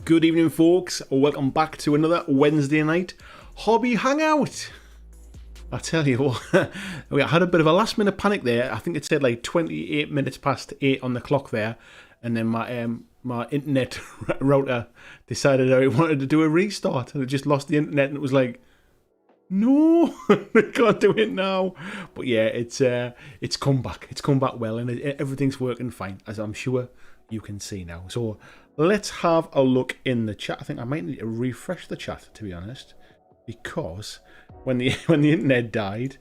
Good evening, folks. Welcome back to another Wednesday night hobby hangout. I tell you what, we had a bit of a last minute panic there. I think it said like 28 minutes past 8 on the clock there, and then my internet router decided I wanted to do a restart, and it just lost the internet, and it was like, no, I can't do it now. But yeah, it's come back. It's come back well, and everything's working fine, as I'm sure you can see now. So let's have a look in the chat. I think I might need to refresh the chat, to be honest, because when the internet died,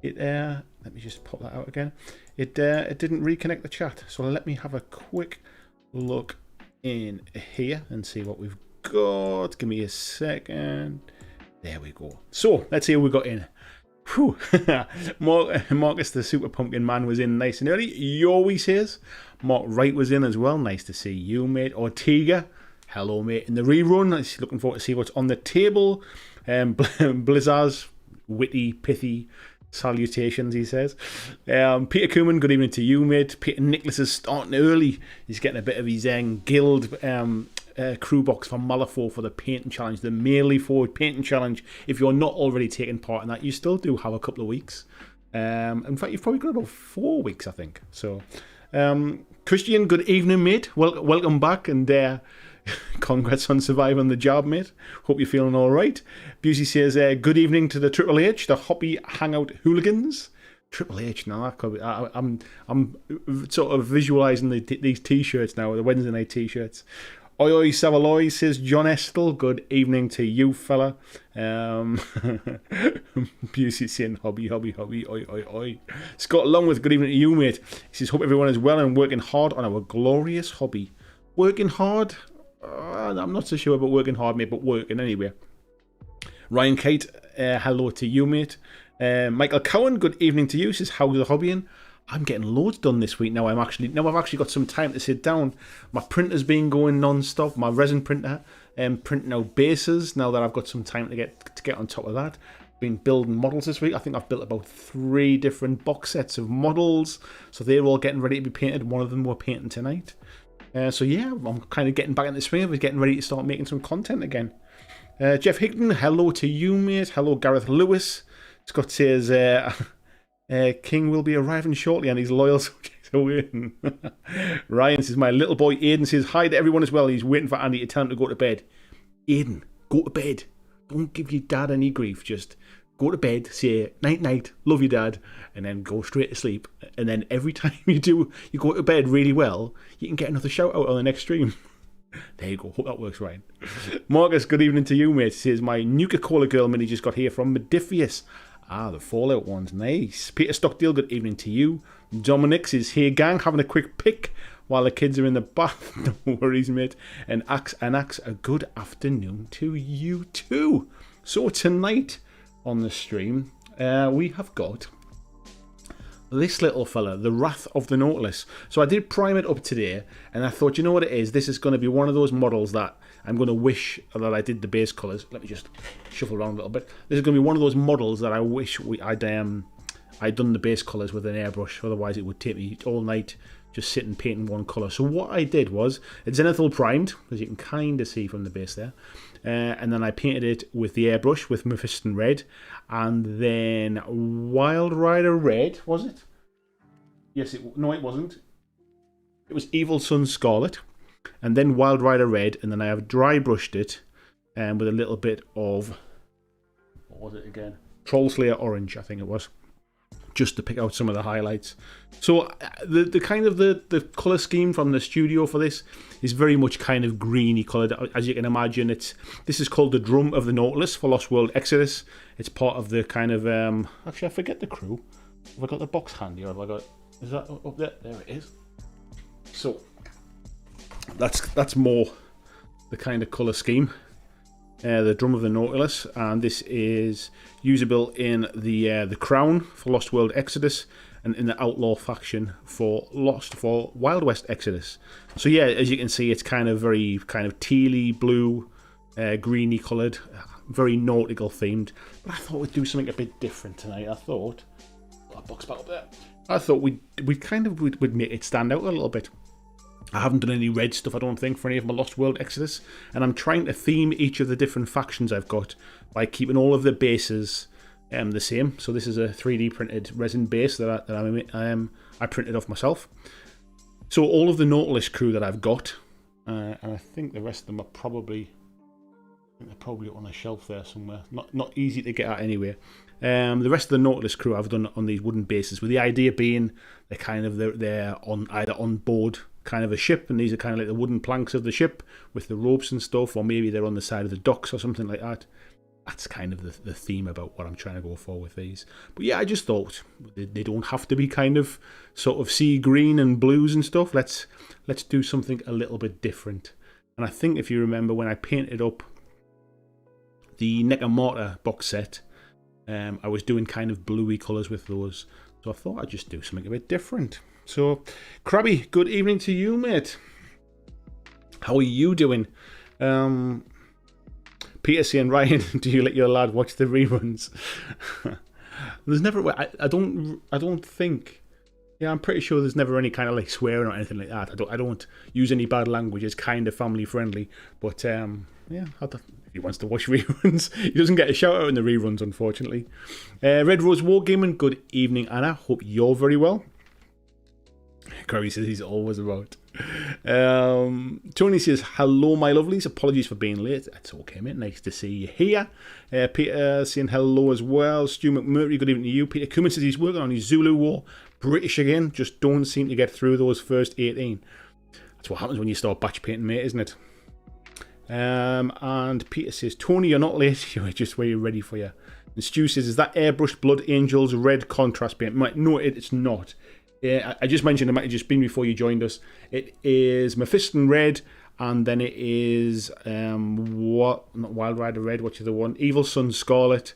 it let me just pop that out again. It didn't reconnect the chat. So let me have a quick look in here and see what we've got. Give me a second. There we go. So let's see who we got in. Whew. Marcus the Super Pumpkin Man was in nice and early. He always says. Mark Wright was in as well. Nice to see you, mate. Ortega, hello, mate. In the rerun, I'm looking forward to see what's on the table. Blizzard's witty, pithy salutations, he says. Peter Cooman, good evening to you, mate. Peter Nicholas is starting early. He's getting a bit of his guild crew box from Malifaux for the painting challenge, the Melee Forward painting challenge. If you're not already taking part in that, you still do have a couple of weeks. In fact, you've probably got about 4 weeks, I think. So, Christian, good evening, mate. Welcome back, and congrats on surviving the job, mate. Hope you're feeling all right. Busey says, good evening to the Triple H, the Hoppy Hangout Hooligans. Triple H, now that could be, I'm sort of visualising these T-shirts now, the Wednesday night T-shirts. Oi oi Savaloy, says John Estel. Good evening to you, fella. Busey saying hobby, oi oi oi. Scott Longworth, good evening to you, mate. He says, hope everyone is well and working hard on our glorious hobby. Working hard? I'm not so sure about working hard, mate, but working anyway. Ryan Kate, hello to you, mate. Michael Cowan, good evening to you. Says, how's the hobbying? I'm getting loads done this week now. I've actually got some time to sit down. My printer's been going non-stop. My resin printer, printing out bases. Now that I've got some time to get on top of that, been building models this week. I think I've built about 3 different box sets of models, so they're all getting ready to be painted. One of them we're painting tonight. So yeah, I'm kind of getting back in the swing of it, getting ready to start making some content again. Jeff Higdon, hello to you, mate. Hello, Gareth Lewis. Scott says, King will be arriving shortly and his loyal subjects are waiting. Ryan says, my little boy Aiden says hi to everyone as well. He's waiting for Andy to tell him to go to bed. Aiden, go to bed. Don't give your dad any grief. Just go to bed, say night night, love you dad, and then go straight to sleep. And then every time you go to bed really well, you can get another shout out on the next stream. There you go. Hope that works right. Marcus, good evening to you, mate. Says my Nuka-Cola girl mini just got here from Modifius. Ah, the Fallout one's nice. Peter Stockdale, good evening to you. Dominic says, hey gang, having a quick pick while the kids are in the bath. No worries, mate. And Axe, a good afternoon to you too. So tonight on the stream, we have got this little fella, the Wrath of the Nautilus. So I did prime it up today, and I thought, you know what it is? This is going to be one of those models that I'm going to wish that I did the base colours. Let me just shuffle around a little bit. This is going to be one of those models that I wish I'd done the base colours with an airbrush. Otherwise, it would take me all night just sitting painting one colour. So what I did was, it's zenithal primed, as you can kind of see from the base there. And then I painted it with the airbrush with Mephiston Red. And then Wild Rider Red, was it? Yes, no, it wasn't. It was Evil Sun Scarlet. And then Wild Rider Red. And then I have dry brushed it with a little bit of, what was it again? Troll Slayer Orange, I think it was. Just to pick out some of the highlights. So the kind of the colour scheme from the studio for this is very much kind of greeny coloured. As you can imagine, this is called the Drum of the Nautilus for Lost World Exodus. It's part of the kind of actually I forget the crew. Have I got the box handy or have I got, is that up there? There it is. So that's more the kind of colour scheme. The Drum of the Nautilus, and this is usable in the Crown for Lost World Exodus and in the Outlaw faction for Wild West Exodus. So yeah, as you can see, it's kind of very kind of tealy blue, greeny coloured, very nautical themed. But I thought we'd do something a bit different tonight. I thought that box back up there. I thought we'd make it stand out a little bit. I haven't done any red stuff, I don't think, for any of my Lost World Exodus. And I'm trying to theme each of the different factions I've got by keeping all of the bases the same. So this is a 3D printed resin base that I printed off myself. So all of the Nautilus crew that I've got, and I think the rest of them are probably, they're probably on a shelf there somewhere. Not easy to get at anyway. The rest of the Nautilus crew I've done on these wooden bases, with the idea being they're on either on board kind of a ship, and these are kind of like the wooden planks of the ship with the ropes and stuff, or maybe they're on the side of the docks or something like that. That's kind of the theme about what I'm trying to go for with these. But yeah, I just thought they don't have to be kind of sort of sea green and blues and stuff. Let's do something a little bit different. And I think if you remember when I painted up the Necromortar box set, I was doing kind of bluey colours with those. So I thought I'd just do something a bit different. So, Krabby, good evening to you, mate. How are you doing? Peter saying, Ryan, do you let your lad watch the reruns? There's never, I don't think, yeah, I'm pretty sure there's never any kind of like swearing or anything like that. I don't use any bad language. It's kind of family friendly. But yeah, if he wants to watch reruns, he doesn't get a shout out in the reruns, unfortunately. Red Rose Wargaming, good evening, Anna. Hope you're very well. Corey says he's always about. Tony says, hello, my lovelies. Apologies for being late. That's okay, mate. Nice to see you here. Peter saying hello as well. Stu McMurray, good evening to you. Peter Cummins says he's working on his Zulu War. British again. Just don't seem to get through those first 18. That's what happens when you start batch painting, mate, isn't it? And Peter says, Tony, you're not late. You're just where you're ready for you. And Stu says, is that Airbrushed Blood Angels red contrast paint? No, it's not. I just mentioned it might have just been before you joined us. It is Mephiston Red, and then it is not Wild Rider Red, what's the other one? Evil Sun Scarlet,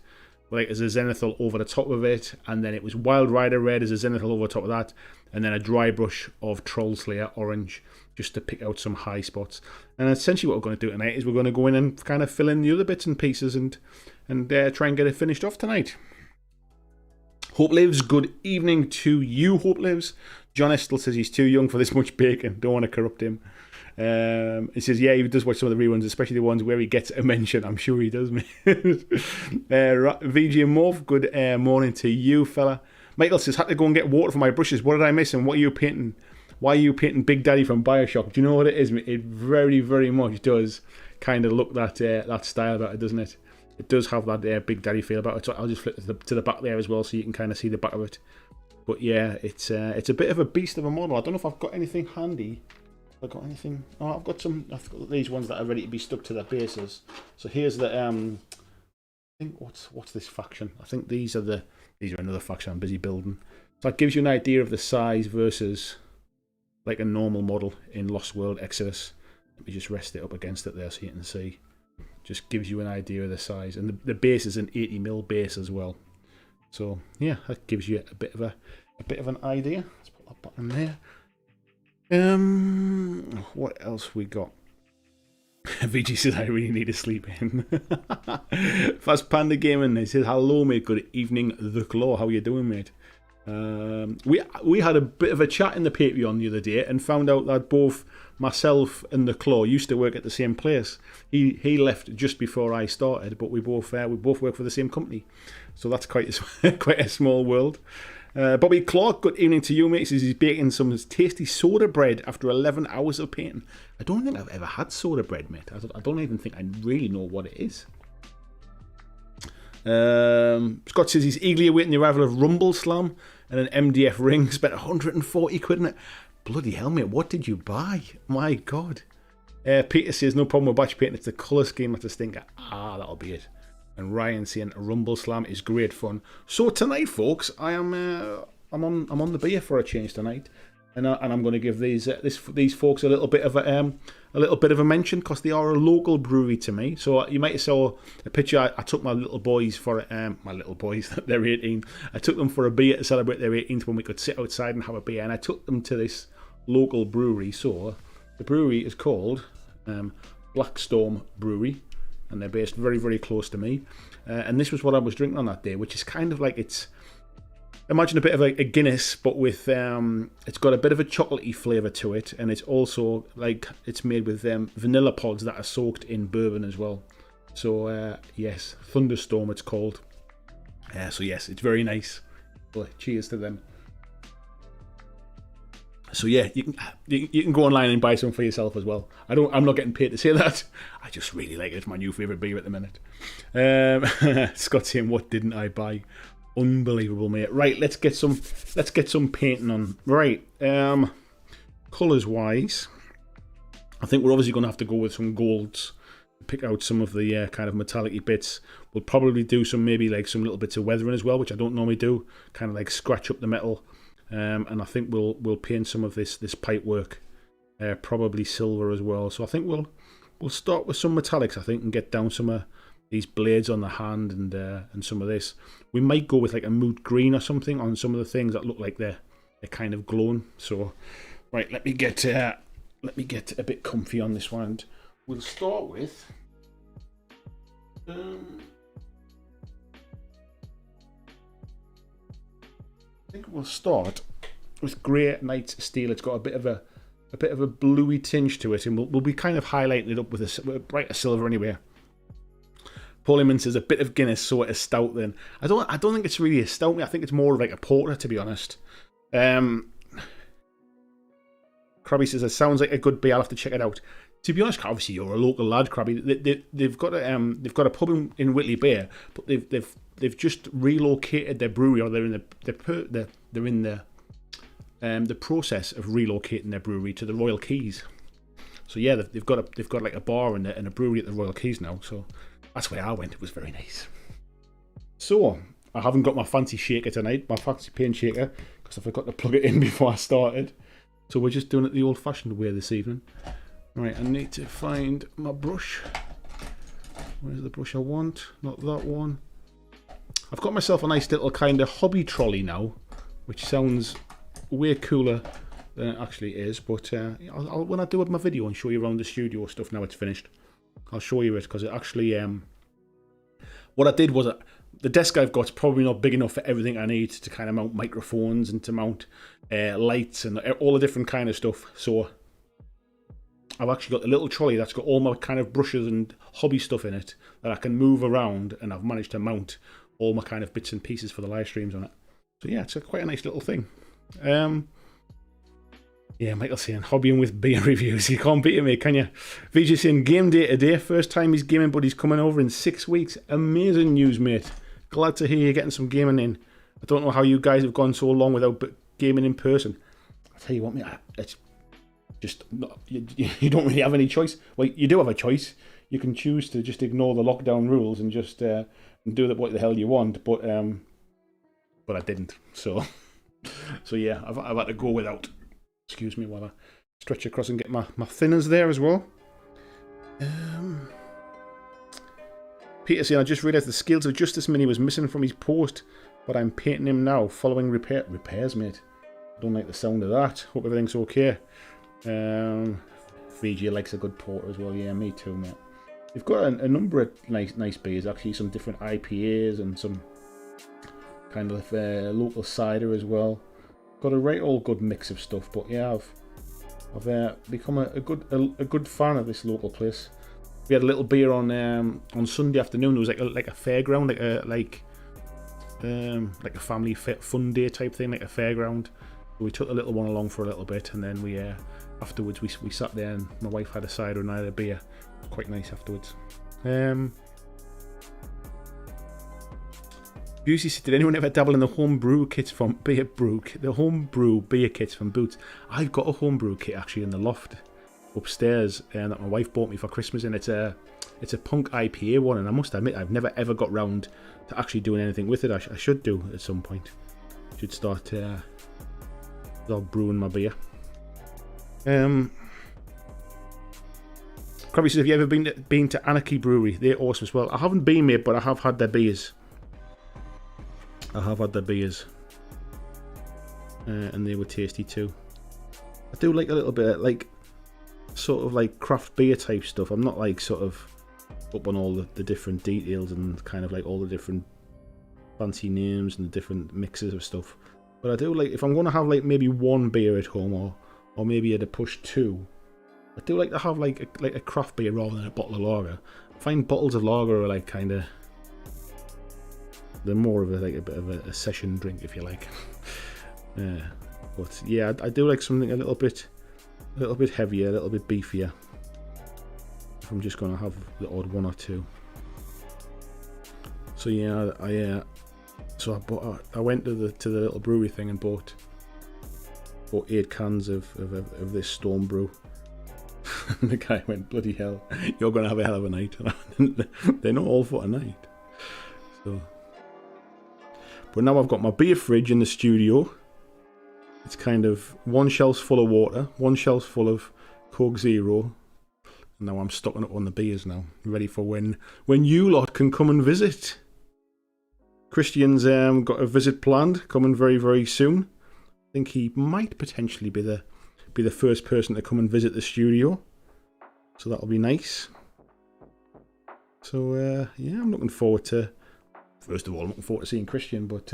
like as a zenithal over the top of it, and then it was Wild Rider Red as a zenithal over the top of that, and then a dry brush of Troll Slayer Orange, just to pick out some high spots. And essentially what we're going to do tonight is we're going to go in and kind of fill in the other bits and pieces and try and get it finished off tonight. Hope Lives, good evening to you, Hope Lives. John Estel says he's too young for this much bacon. Don't want to corrupt him. He says, yeah, he does watch some of the reruns, especially the ones where he gets a mention. I'm sure he does, mate. VG Morph, good morning to you, fella. Michael says, had to go and get water for my brushes. What did I miss and what are you painting? Why are you painting Big Daddy from Bioshock? Do you know what it is, mate? It very, very much does kind of look that style about it, doesn't it? It does have that Big Daddy feel about it. So I'll just flip to the back there as well so you can kind of see the back of it. But yeah, it's a bit of a beast of a model. I don't know if I've got anything handy. Have I got anything? Oh, I've got these ones that are ready to be stuck to their bases. So here's the I think what's this faction? I think these are another faction I'm busy building. So that gives you an idea of the size versus like a normal model in Lost World Exodus. Let me just rest it up against it there so you can see. Just gives you an idea of the size, and the base is an 80mm base as well. So yeah, that gives you a bit of an idea. Let's put that button there. What else we got? VG says I really need to sleep in. Fast Panda Gaming, he says hello, mate. Good evening, The Claw. How you doing, mate? We had a bit of a chat in the Patreon the other day and found out that both myself and the Claw used to work at the same place. He left just before I started, but we both work for the same company, so that's quite a small world. Bobby Clark, good evening to you, mate. He says he's baking some tasty soda bread after 11 hours of painting. I don't think I've ever had soda bread, mate. I don't even think I really know what it is. Scott says he's eagerly awaiting the arrival of Rumble Slam and an MDF ring. Spent 140 quid on it. Bloody hell, mate, what did you buy? My God. Peter says no problem with batch painting. It's the colour scheme that's a stinker. That'll be it. And Ryan saying Rumble Slam is great fun. So tonight, folks, I'm on the beer for a change tonight, and I'm going to give these folks a little bit of a mention because they are a local brewery to me. So you might have saw a picture. I took my little boys for they're 18. I took them for a beer to celebrate their 18th when we could sit outside and have a beer, and I took them to this local brewery. So the brewery is called Blackstorm Brewery, and they're based very, very close to me. And this was what I was drinking on that day, which is kind of like it's imagine a bit of a Guinness, but with it's got a bit of a chocolatey flavour to it, and it's also like it's made with vanilla pods that are soaked in bourbon as well. So yes, Thunderstorm it's called. So yes, it's very nice. Well, cheers to them. So yeah, you can go online and buy some for yourself as well. I'm not getting paid to say that. I just really like it. It's my new favourite beer at the minute. Scott saying, "What didn't I buy?" Unbelievable, mate. Right, let's get some painting on. Right, colours wise, I think we're obviously going to have to go with some golds. Pick out some of the kind of metallic bits. We'll probably do some maybe like some little bits of weathering as well, which I don't normally do. Kind of like scratch up the metal. And I think we'll paint some of this pipe work, probably silver as well. So I think we'll start with some metallics, I think, and get down some of these blades on the hand and some of this. We might go with like a mood green or something on some of the things that look like they're kind of glowing. So right, let me get a bit comfy on this one. And we'll start with. I think we'll start with Grey Knight Steel. It's got a bit of a bluey tinge to it, and we'll be kind of highlighting it up with a brighter silver anyway. Paulie says a bit of Guinness, so it's stout. Then I don't think it's really a stout. I think it's more like a porter, to be honest. Krabby says it sounds like a good beer. I'll have to check it out. To be honest, obviously you're a local lad, Krabby. They've got a pub in Whitley Bay, but they've just relocated their brewery, or they're in the process of relocating their brewery to the Royal Keys. So yeah, they've got like a bar and a brewery at the Royal Keys now. So that's where I went. It was very nice. So I haven't got my fancy shaker tonight, my fancy paint shaker, because I forgot to plug it in before I started. So we're just doing it the old-fashioned way this evening. Right, I need to find my brush. Where's the brush I want? Not that one. I've got myself a nice little kind of hobby trolley now, which sounds way cooler than it actually is. But I'll when I do my video and show you around the studio stuff now it's finished, I'll show you it, because it actually what I did was the desk I've got is probably not big enough for everything I need to kind of mount microphones and to mount lights and all the different kind of stuff. So I've actually got a little trolley that's got all my kind of brushes and hobby stuff in it that I can move around, and I've managed to mount all my kind of bits and pieces for the live streams on it. So yeah, it's quite a nice little thing. Yeah, Michael's saying hobbying with beer reviews. You can't beat it, mate, can you? VJ saying game day today. First time he's gaming, but he's coming over in 6 weeks. Amazing news, mate. Glad to hear you're getting some gaming in. I don't know how you guys have gone so long without gaming in person. I tell you what, mate, it's just not, you don't really have any choice. Well, you do have a choice. You can choose to just ignore the lockdown rules and just do what the hell you want. But I didn't. So yeah, I've had to go without. Excuse me while I stretch across and get my thinners there as well. Peter saying, I just realised the Scales of Justice mini was missing from his post, but I'm painting him now following repairs, mate. I don't like the sound of that. Hope everything's okay. VG likes a good porter as well. Yeah, me too, mate. They've got a number of nice beers, actually, some different IPAs and some kind of local cider as well. Got a right old good mix of stuff, but yeah, I've become a good fan of this local place. We had a little beer on Sunday afternoon. It was like a fairground, like a family fun day type thing, like a fairground. We took the little one along for a little bit, and then we afterwards we sat there and my wife had a cider and I had a beer. It was quite nice afterwards. Busey said, did anyone ever dabble in the homebrew kits from the homebrew beer kits from Boots? I've got a homebrew kit actually in the loft upstairs that my wife bought me for Christmas, and it's a punk IPA one, and I must admit I've never ever got round to actually doing anything with it. I should do at some point. Should start brewing my beer. Krabby says, have you ever been to Anarchy Brewery? They're awesome as well. I haven't been, mate, but I have had their beers. And they were tasty too. I do like a little bit of, like, sort of like craft beer type stuff. I'm not like sort of up on all the different details and kind of like all the different fancy names and the different mixes of stuff. But I do like, if I'm going to have like maybe one beer at home, or maybe at a push two, I do like to have like a craft beer rather than a bottle of lager. I find bottles of lager are like kind of, they're more of a like a bit of a session drink, if you like. But yeah, I do like something a little bit heavier, a little bit beefier. If I'm just going to have the odd one or two. So yeah, I went to the little brewery thing and bought 8 cans of this Storm Brew. And the guy went, bloody hell, you're going to have a hell of a night. They're not all for tonight. So, but now I've got my beer fridge in the studio. It's kind of one shelf's full of water, one shelf's full of Coke Zero. And now I'm stocking up on the beers now, ready for when you lot can come and visit. Christian's got a visit planned, coming very, very soon. I think he might potentially be the first person to come and visit the studio. So that'll be nice. So yeah, I'm looking forward to, first of all, I'm looking forward to seeing Christian, but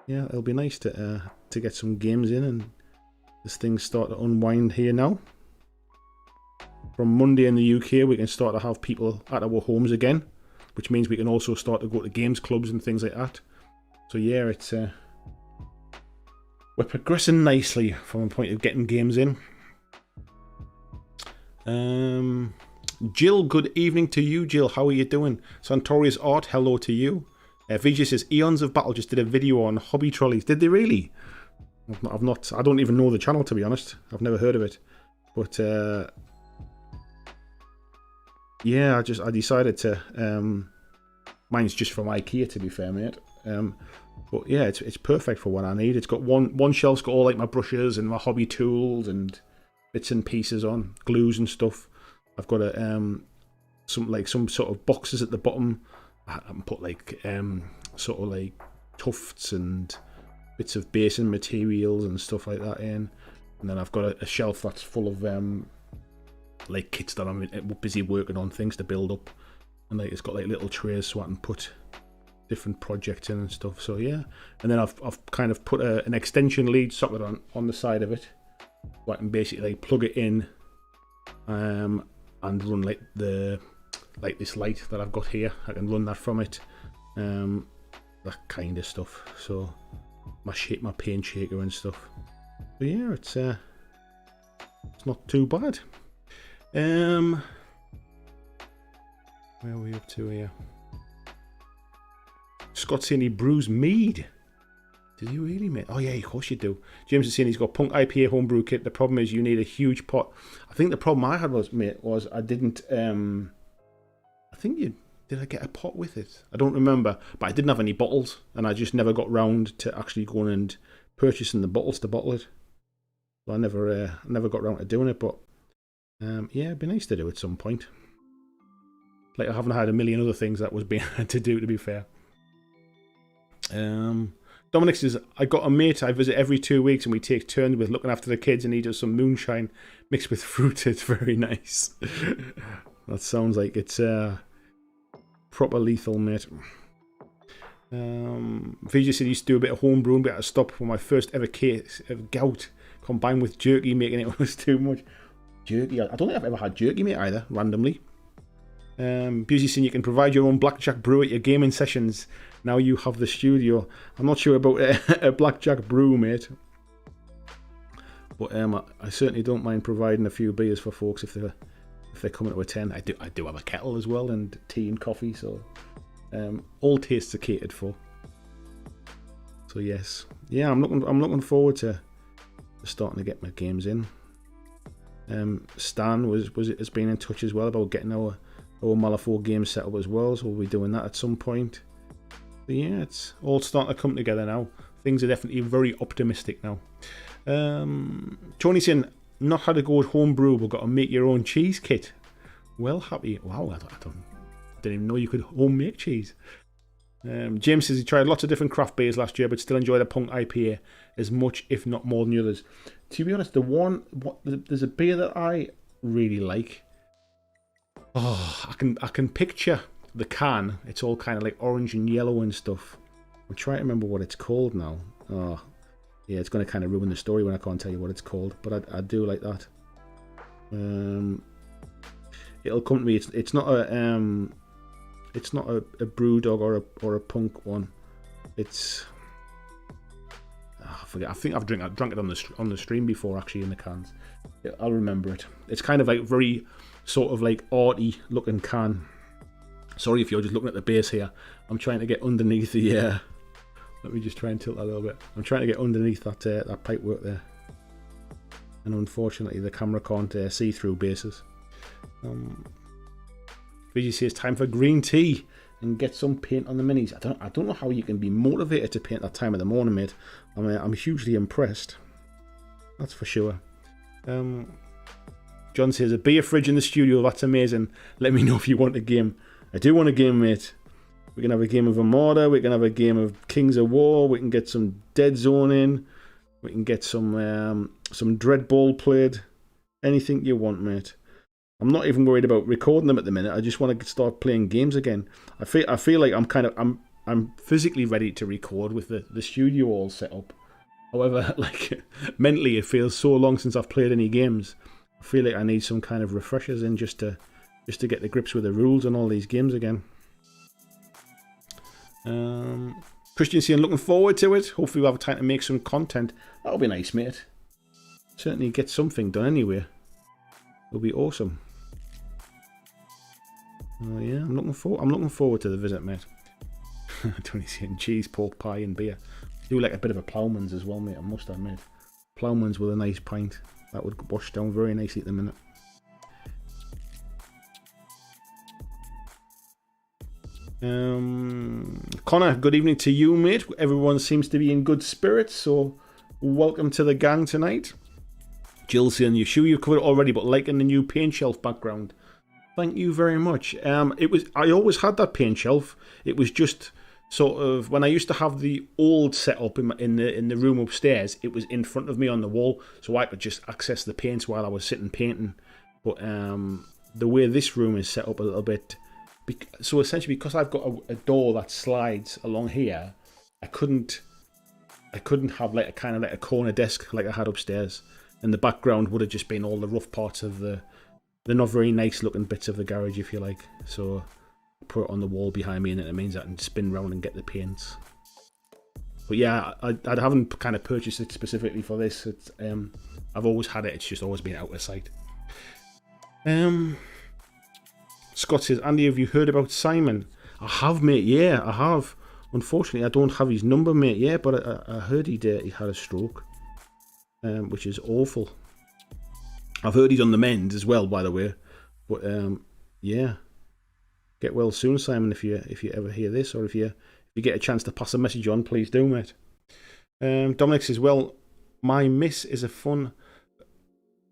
yeah, it'll be nice to get some games in and this thing's start to unwind here now. From Monday in the UK, we can start to have people at our homes again, which means we can also start to go to games clubs and things like that. So yeah, it's we're progressing nicely from a point of getting games in. Jill, good evening to you, Jill. How are you doing? Santorius Art, hello to you. VJ says Eons of Battle just did a video on hobby trolleys. Did they really? I've not. I don't even know the channel, to be honest. I've never heard of it. But yeah, I decided to. Mine's just from IKEA, to be fair, mate. But yeah, it's perfect for what I need. It's got one shelf's got all like my brushes and my hobby tools and bits and pieces on, glues and stuff. I've got some sort of boxes at the bottom. I can put like sort of like tufts and bits of basin materials and stuff like that in. And then I've got a shelf that's full of like kits that I'm busy working on, things to build up. And like it's got like little trays so I can put different projects in and stuff. So yeah, and then I've kind of put an extension lead socket on the side of it, so I can basically like plug it in, and run like this light that I've got here. I can run that from it, that kind of stuff. So my paint shaker and stuff. But yeah, it's not too bad. Where are we up to here? Scott's saying he brews mead. Does he really, mate? Oh yeah, of course you do. James is saying he's got Punk IPA homebrew kit. The problem is you need a huge pot. I think the problem I had was, mate, was I didn't. I think did I get a pot with it? I don't remember, but I didn't have any bottles, and I just never got round to actually going and purchasing the bottles to bottle it. So I never got round to doing it, but yeah, it'd be nice to do at some point. Like I haven't had a million other things that was being to do, to be fair. Dominic says, I got a mate I visit every 2 weeks and we take turns with looking after the kids and he does some moonshine mixed with fruit. It's very nice. That sounds like it's proper lethal, mate. Vijay said he used to do a bit of home brewing, but I had to stop for my first ever case of gout combined with jerky, making it was too much. Jerky, I don't think I've ever had jerky, mate, either, randomly. Busy saying you can provide your own BlackJack brew at your gaming sessions. Now you have the studio. I'm not sure about a BlackJack brew, mate. But I certainly don't mind providing a few beers for folks if they're coming to attend. I do have a kettle as well, and tea and coffee, so all tastes are catered for. So yes, yeah, I'm looking forward to starting to get my games in. Stan has been in touch as well about getting our Malifaux game set up as well, so we'll be doing that at some point. But yeah, it's all starting to come together now. Things are definitely very optimistic now. Tony's saying, not had to go with homebrew, but got to make your own cheese kit. Well, happy. Wow, I didn't even know you could home make cheese. James says he tried lots of different craft beers last year, but still enjoyed the Punk IPA as much, if not more than the others. To be honest, there's a beer that I really like. Oh, I can picture the can. It's all kind of like orange and yellow and stuff. I'm trying to remember what it's called now. Oh, yeah, it's going to kind of ruin the story when I can't tell you what it's called, but I do like that. It'll come to me. It's not a brew dog or a punk one. It's I forget. I think I've drunk it on the stream before, actually, in the cans. Yeah, I'll remember it. It's kind of like very sort of like arty looking can. Sorry if you're just looking at the base here. I'm trying to get underneath the. Let me just try and tilt that a little bit. I'm trying to get underneath that pipe work there, and unfortunately the camera can't see through bases. Vigi says time for green tea and get some paint on the minis. I don't know how you can be motivated to paint that time of the morning, mate. I mean, I'm hugely impressed. That's for sure. John says a beer fridge in the studio. That's amazing. Let me know if you want a game. I do want a game, mate. We can have a game of Armada. We can have a game of Kings of War. We can get some Dead Zone in. We can get some Dreadball played. Anything you want, mate. I'm not even worried about recording them at the minute. I just want to start playing games again. I feel like I'm physically ready to record with the studio all set up. However, like mentally, it feels so long since I've played any games. I feel like I need some kind of refreshers in just to get the grips with the rules and all these games again. Christian saying looking forward to it. Hopefully we'll have time to make some content. That'll be nice, mate. Certainly get something done anyway. It'll be awesome. Oh yeah, I'm looking forward to the visit, mate. Tony saying cheese, pork pie, and beer. I do like a bit of a ploughman's as well, mate. I must admit, ploughman's with a nice pint that would wash down very nicely at the minute. Connor, good evening to you, mate. Everyone seems to be in good spirits, so welcome to the gang tonight. Jill saying you're sure you've covered it already, but liking the new paint shelf background. Thank you very much. I always had that paint shelf. It was just sort of when I used to have the old setup in the room upstairs. It was in front of me on the wall, so I could just access the paints while I was sitting painting. But the way this room is set up a little bit, so essentially because I've got a door that slides along here, I couldn't have like a kind of like a corner desk like I had upstairs, and the background would have just been all the rough parts of the not very nice looking bits of the garage, if you like. So I put it on the wall behind me, and it means I can spin round and get the paints. But yeah, I haven't kind of purchased it specifically for this. It's I've always had it. It's just always been out of sight. Scott says, Andy, have you heard about Simon? I have, mate. Yeah, I have. Unfortunately, I don't have his number, mate. Yeah, but I heard he had a stroke, which is awful. I've heard he's on the mend as well, by the way. But yeah, get well soon, Simon. If you ever hear this, or if you get a chance to pass a message on, please do, mate. Dominic says, well, my miss is a fan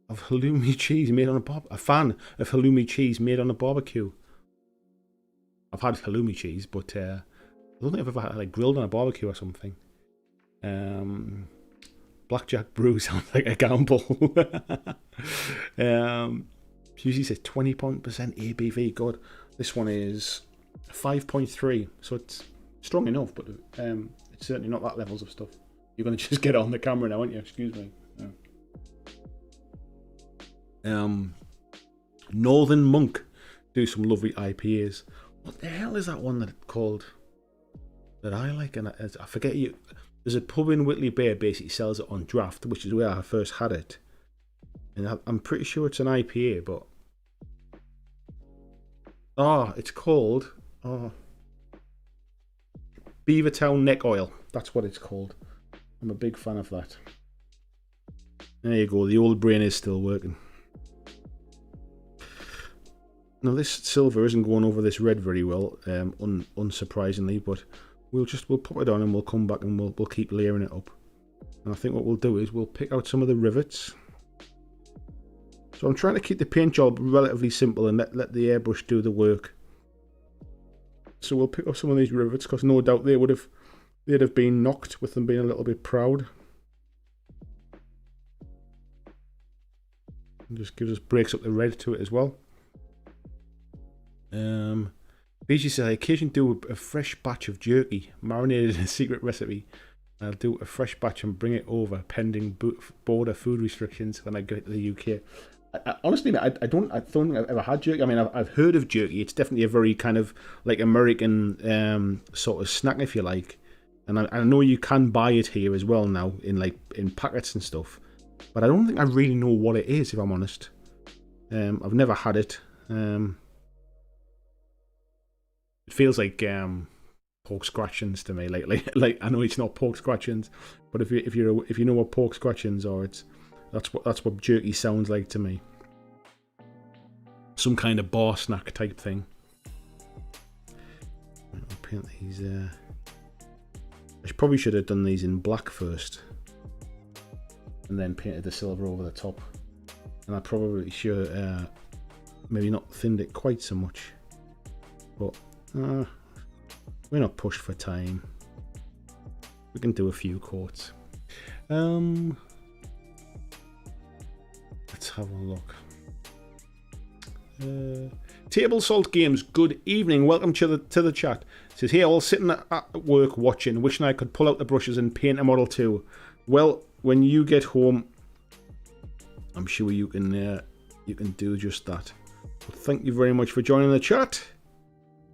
of halloumi cheese made on a fan of halloumi cheese made on a barbecue. I've had halloumi cheese, but I don't think I've ever had like grilled on a barbecue or something. BlackJack brew sounds like a gamble. Usually says 20% ABV. God, this one is 5.3, so it's strong enough, but it's certainly not that levels of stuff. You're going to just get it on the camera now, aren't you? Excuse me. Yeah. Northern Monk do some lovely IPAs. What the hell is that one that called that I like? And I forget you. There's a pub in Whitley Bay basically sells it on draft, which is where I first had it. And I'm pretty sure it's an IPA, but it's called Beavertown Neck Oil. That's what it's called. I'm a big fan of that. There you go. The old brain is still working. Now this silver isn't going over this red very well, unsurprisingly, but we'll pop it on and we'll come back and we'll keep layering it up. And I think what we'll do is we'll pick out some of the rivets. So I'm trying to keep the paint job relatively simple and let the airbrush do the work. So we'll pick up some of these rivets because no doubt they'd have been knocked with them being a little bit proud. And just breaks up the red to it as well. BG says, I occasionally do a fresh batch of jerky, marinated in a secret recipe. I'll do a fresh batch and bring it over, pending border food restrictions when I go to the UK. Honestly, I don't think I've ever had jerky. I mean, I've heard of jerky. It's definitely a very kind of like American sort of snack, if you like. And I know you can buy it here as well now in packets and stuff. But I don't think I really know what it is, if I'm honest. I've never had it. It feels like pork scratchings to me. Like I know it's not pork scratchings, but if you know what pork scratchings are, that's what jerky sounds like to me. Some kind of bar snack type thing. I'll paint these. I probably should have done these in black first, and then painted the silver over the top. And I probably should maybe not thinned it quite so much, but we're not pushed for time. We can do a few coats. Let's have a look. Table Salt Games, good evening. Welcome to the chat. It says here, all sitting at work watching, wishing I could pull out the brushes and paint a model too. Well, when you get home, I'm sure you can do just that. But thank you very much for joining the chat.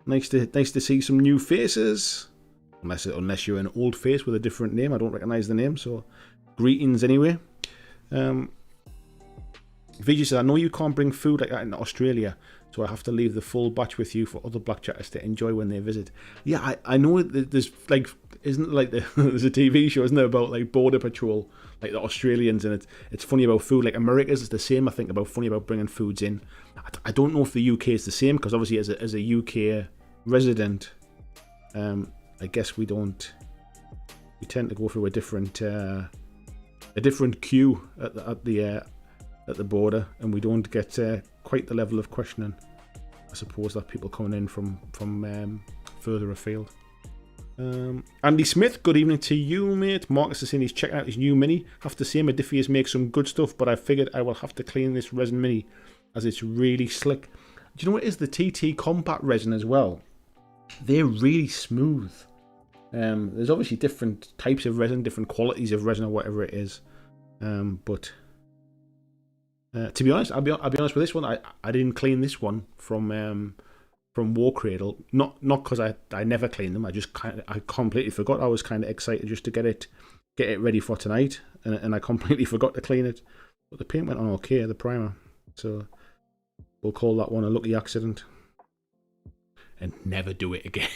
Nice to see some new faces. Unless you're an old face with a different name, I don't recognise the name. So, greetings anyway. Vijay says, I know you can't bring food like that in Australia, so I have to leave the full batch with you for other blackjackers to enjoy when they visit. Yeah, I know there's like, isn't like there's a TV show, isn't there, about like border patrol, like the Australians, and it's funny about food. Like America's is the same, I think, funny about bringing foods in. I don't know if the UK is the same, because obviously as a UK resident, I guess we tend to go through a different queue at the border, and we don't get quite the level of questioning, I suppose, that people coming in from further afield. Andy Smith, good evening to you, mate. Marcus is saying he's checking out his new Mini. Have to say, Modifius makes some good stuff, but I figured I will have to clean this resin Mini as it's really slick. Do you know what it is? The TT Compact resin as well. They're really smooth. There's obviously different types of resin, different qualities of resin or whatever it is. But to be honest, I'll be honest with this one. I didn't clean this one from War Cradle. Not because I never clean them. I completely forgot. I was kind of excited just to get it ready for tonight, and I completely forgot to clean it. But the paint went on okay, the primer. So we'll call that one a lucky accident, and never do it again.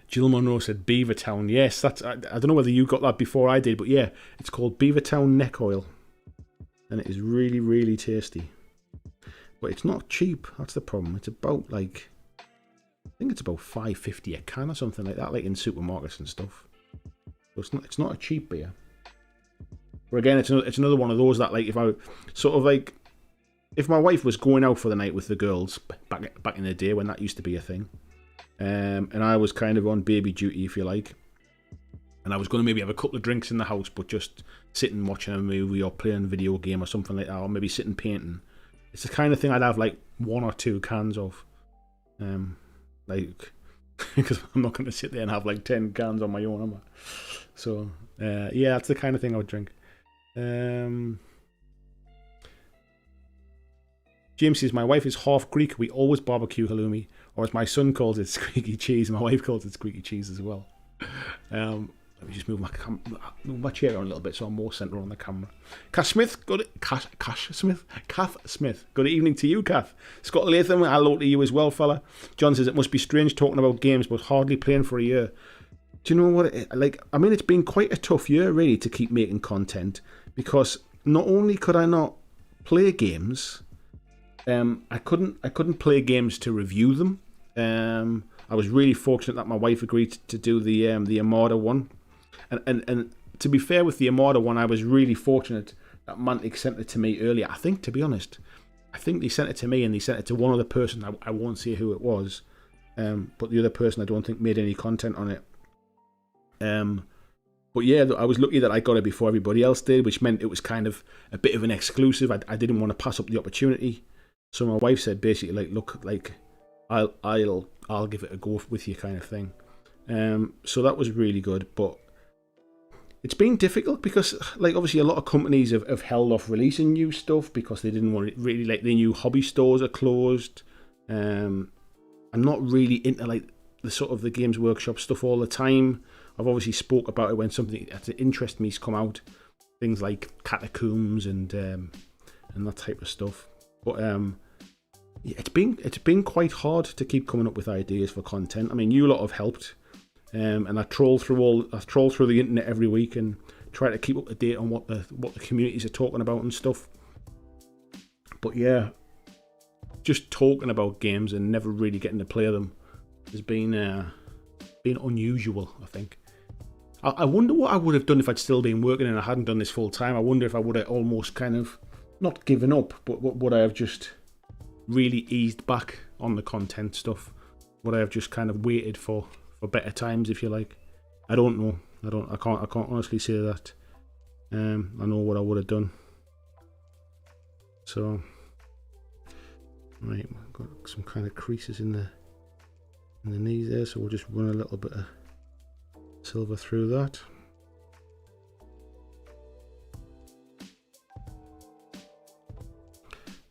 Jill Monroe said Beavertown. Yes, I don't know whether you got that before I did, but yeah, it's called Beavertown neck oil, and it is really, really tasty. But it's not cheap. That's the problem. It's about I think it's about $5.50 a can or something like that, like in supermarkets and stuff. So it's not a cheap beer. But again, it's another one of those that, like, if my wife was going out for the night with the girls back in the day when that used to be a thing. And I was kind of on baby duty, if you like, and I was going to maybe have a couple of drinks in the house, but just sitting watching a movie or playing a video game or something like that, or maybe sitting painting. It's the kind of thing I'd have like 1 or 2 cans of, because I'm not going to sit there and have like 10 cans on my own, am I? So yeah, that's the kind of thing I would drink. James says, my wife is half Greek. We always barbecue halloumi. Or as my son calls it, squeaky cheese. My wife calls it squeaky cheese as well. Let me just move my chair on a little bit so I'm more central on the camera. Kath Smith, good evening to you, Kath. Scott Latham, hello to you as well, fella. John says, it must be strange talking about games, but hardly playing for a year. Do you know what? It's been quite a tough year, really, to keep making content, because not only could I not play games, I couldn't play games to review them. I was really fortunate that my wife agreed to do the Armada one, and to be fair with the Armada one, I was really fortunate that Mantic sent it to me earlier. I think, to be honest, they sent it to me and they sent it to one other person. I won't say who it was, but the other person I don't think made any content on it. But yeah, I was lucky that I got it before everybody else did, which meant it was kind of a bit of an exclusive. I didn't want to pass up the opportunity. So my wife said basically like, look, like I'll give it a go with you kind of thing. So that was really good, but it's been difficult because like obviously a lot of companies have held off releasing new stuff because they didn't want it really, like the new hobby stores are closed. I'm not really into like the sort of the Games Workshop stuff all the time. I've obviously spoke about it when something that interests me's come out, things like Catacombs and that type of stuff. But yeah, it's been quite hard to keep coming up with ideas for content. I mean, you lot have helped, and I troll through the internet every week and try to keep up to date on what the communities are talking about and stuff. But yeah, just talking about games and never really getting to play them has been unusual, I think. I wonder what I would have done if I'd still been working and I hadn't done this full time. I wonder if I would have almost kind of not given up, but would I have just really eased back on the content stuff? Would I have just kind of waited for better times, if you like? I don't know. I can't honestly say that. I know what I would have done. So, right, we've got some kind of creases in the knees there, so we'll just run a little bit of silver through that.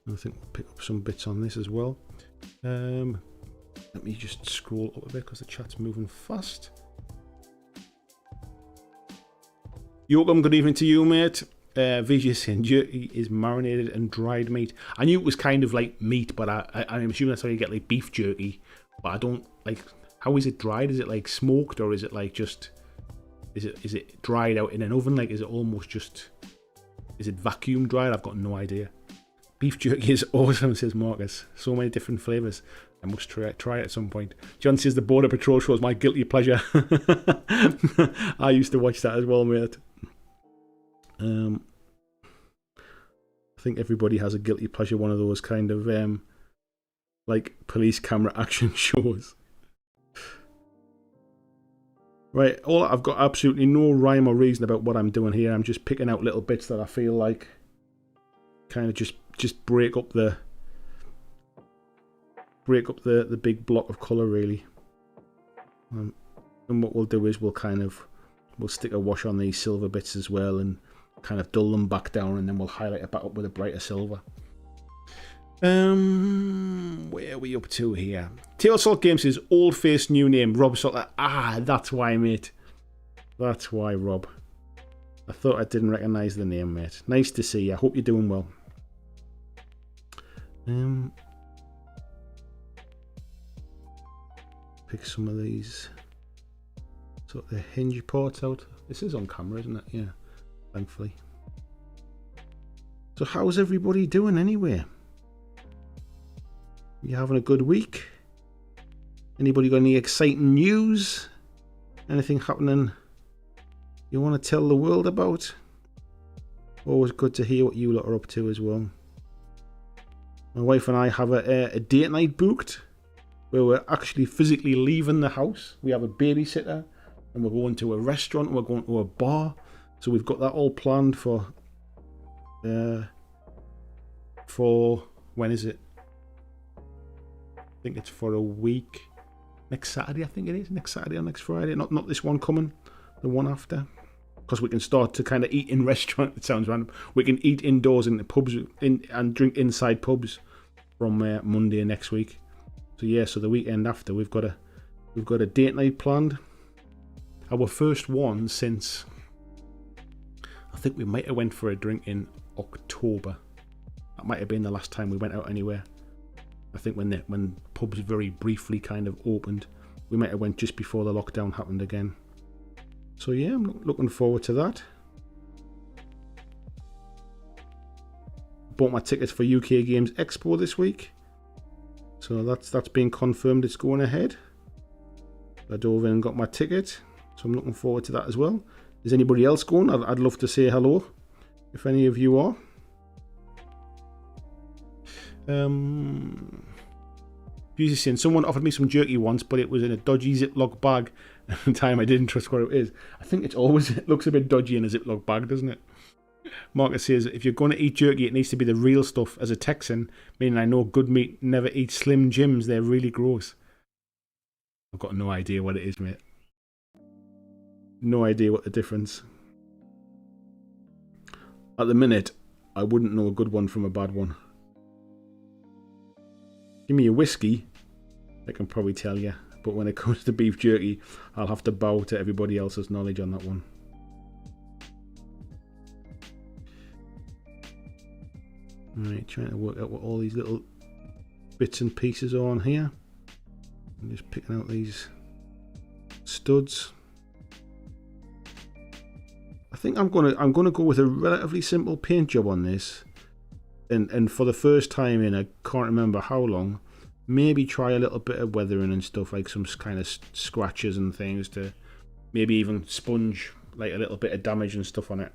I think we'll pick up some bits on this as well. Let me just scroll up a bit because the chat's moving fast. Yoakum, good evening to you, mate. Vijay saying jerky is marinated and dried meat. I knew it was kind of like meat, but I'm assuming that's how you get like beef jerky. But I don't like. How is it dried? Is it like smoked, or is it like just? Is it dried out in an oven? Like, is it almost just? Is it vacuum dried? I've got no idea. Beef jerky is awesome, says Marcus. So many different flavours. I must try it at some point. John says the Border Patrol show is my guilty pleasure. I used to watch that as well, mate. I think everybody has a guilty pleasure, one of those kind of like police camera action shows. Right, I've got absolutely no rhyme or reason about what I'm doing here. I'm just picking out little bits that I feel like kind of just break up the big block of colour, really. And what we'll do is we'll stick a wash on these silver bits as well and kind of dull them back down, and then we'll highlight it back up with a brighter silver. Where are we up to here? Tail Salt Games says old face, new name, Rob Salt. That's why, mate. That's why, Rob. I thought I didn't recognise the name, mate. Nice to see you. I hope you're doing well. Pick some of these sort of the hinge parts out. This is on camera, isn't it? Yeah, thankfully. So how's everybody doing anyway? You having a good week? Anybody got any exciting news? Anything happening you want to tell the world about? Always good to hear what you lot are up to as well. My wife and I have a date night booked where we're actually physically leaving the house. We have a babysitter and we're going to a restaurant and we're going to a bar. So we've got that all planned for when is it? I think it's for a week. Next Saturday, I think it is. Next Saturday or next Friday. Not this one coming. The one after. Because we can start to kind of eat in restaurant. It sounds random. We can eat indoors in the pubs and drink inside pubs from Monday next week. So yeah, so the weekend after we've got a date night planned. Our first one since I think we might have went for a drink in October. That might have been the last time we went out anywhere. I think when pubs very briefly kind of opened, we might have went just before the lockdown happened again. So yeah, I'm looking forward to that. Bought my tickets for UK Games Expo this week. So that's been confirmed, it's going ahead. I dove in and got my ticket. So I'm looking forward to that as well. Is anybody else going? I'd love to say hello, if any of you are. Jesus saying someone offered me some jerky once, but it was in a dodgy Ziploc bag. At the time I didn't trust what it is. I think it looks a bit dodgy in a Ziploc bag, doesn't it? Marcus says, if you're going to eat jerky, it needs to be the real stuff. As a Texan, meaning I know good meat never eats Slim Jims. They're really gross. I've got no idea what it is, mate. No idea what the difference. At the minute, I wouldn't know a good one from a bad one. Give me a whiskey, I can probably tell you. But when it comes to beef jerky, I'll have to bow to everybody else's knowledge on that one. Right, trying to work out what all these little bits and pieces are on here. I'm just picking out these studs. I think I'm gonna go with a relatively simple paint job on this, and for the first time in I can't remember how long, maybe try a little bit of weathering and stuff, like some kind of scratches and things, to maybe even sponge like a little bit of damage and stuff on it.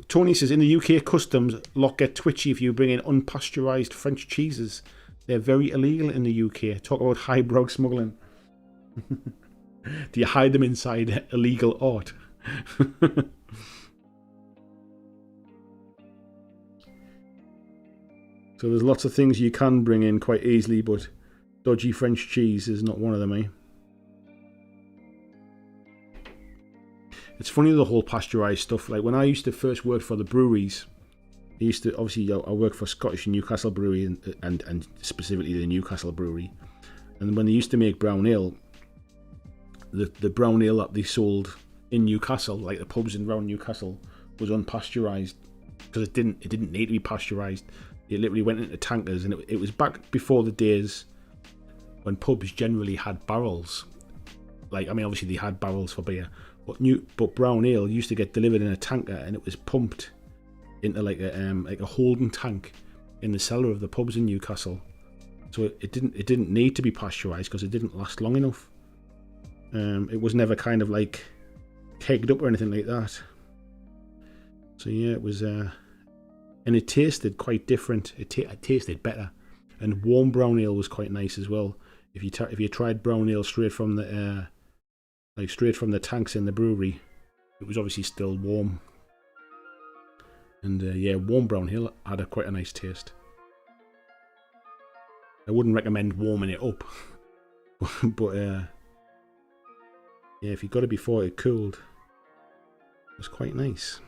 Tony says, in the UK, customs lot get twitchy if you bring in unpasteurised French cheeses. They're very illegal in the UK. Talk about highbrow smuggling. Do you hide them inside illegal art? So there's lots of things you can bring in quite easily, but dodgy French cheese is not one of them, eh? It's funny, the whole pasteurised stuff. Like when I used to first work for the breweries, I used to, obviously I worked for Scottish and Newcastle Brewery and specifically the Newcastle Brewery. And when they used to make brown ale, the brown ale that they sold in Newcastle, like the pubs in around Newcastle, was unpasteurised because it didn't need to be pasteurised. It literally went into tankers, and it was back before the days when pubs generally had barrels. Like, I mean, obviously they had barrels for beer, but brown ale used to get delivered in a tanker, and it was pumped into like a holding tank in the cellar of the pubs in Newcastle. So it didn't need to be pasteurised because it didn't last long enough. It was never kind of like kegged up or anything like that. So yeah, it was, and it tasted quite different. It tasted better, and warm brown ale was quite nice as well. If you tried brown ale straight from the tanks in the brewery, it was obviously still warm. And yeah, warm brown ale had quite a nice taste. I wouldn't recommend warming it up, but yeah, if you got it before it cooled, it was quite nice.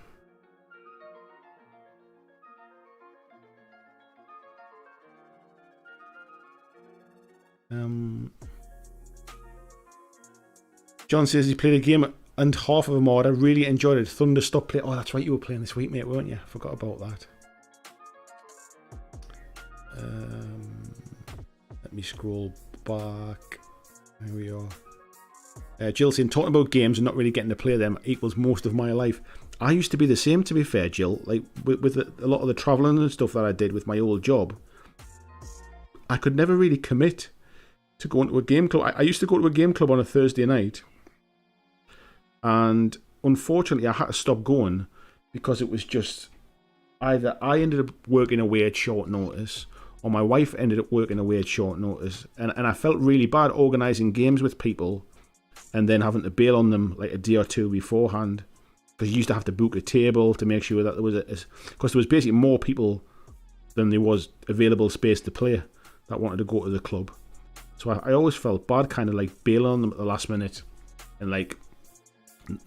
John says he played a game and half of a mod. I really enjoyed it. Thunder Stop Play. Oh, that's right, you were playing this week, mate, weren't you? Forgot about that. Let me scroll back. Here we are. Jill saying, talking about games and not really getting to play them equals most of my life. I used to be the same, to be fair, Jill. Like with a lot of the travelling and stuff that I did with my old job, I could never really commit to going to a game club. I used to go to a game club on a Thursday night, and unfortunately I had to stop going because it was just either I ended up working away at short notice, or my wife ended up working away at short notice, and I felt really bad organising games with people and then having to bail on them like a day or two beforehand, because you used to have to book a table to make sure that there was because there was basically more people than there was available space to play that wanted to go to the club. So I always felt bad, kind of like bailing on them at the last minute, and like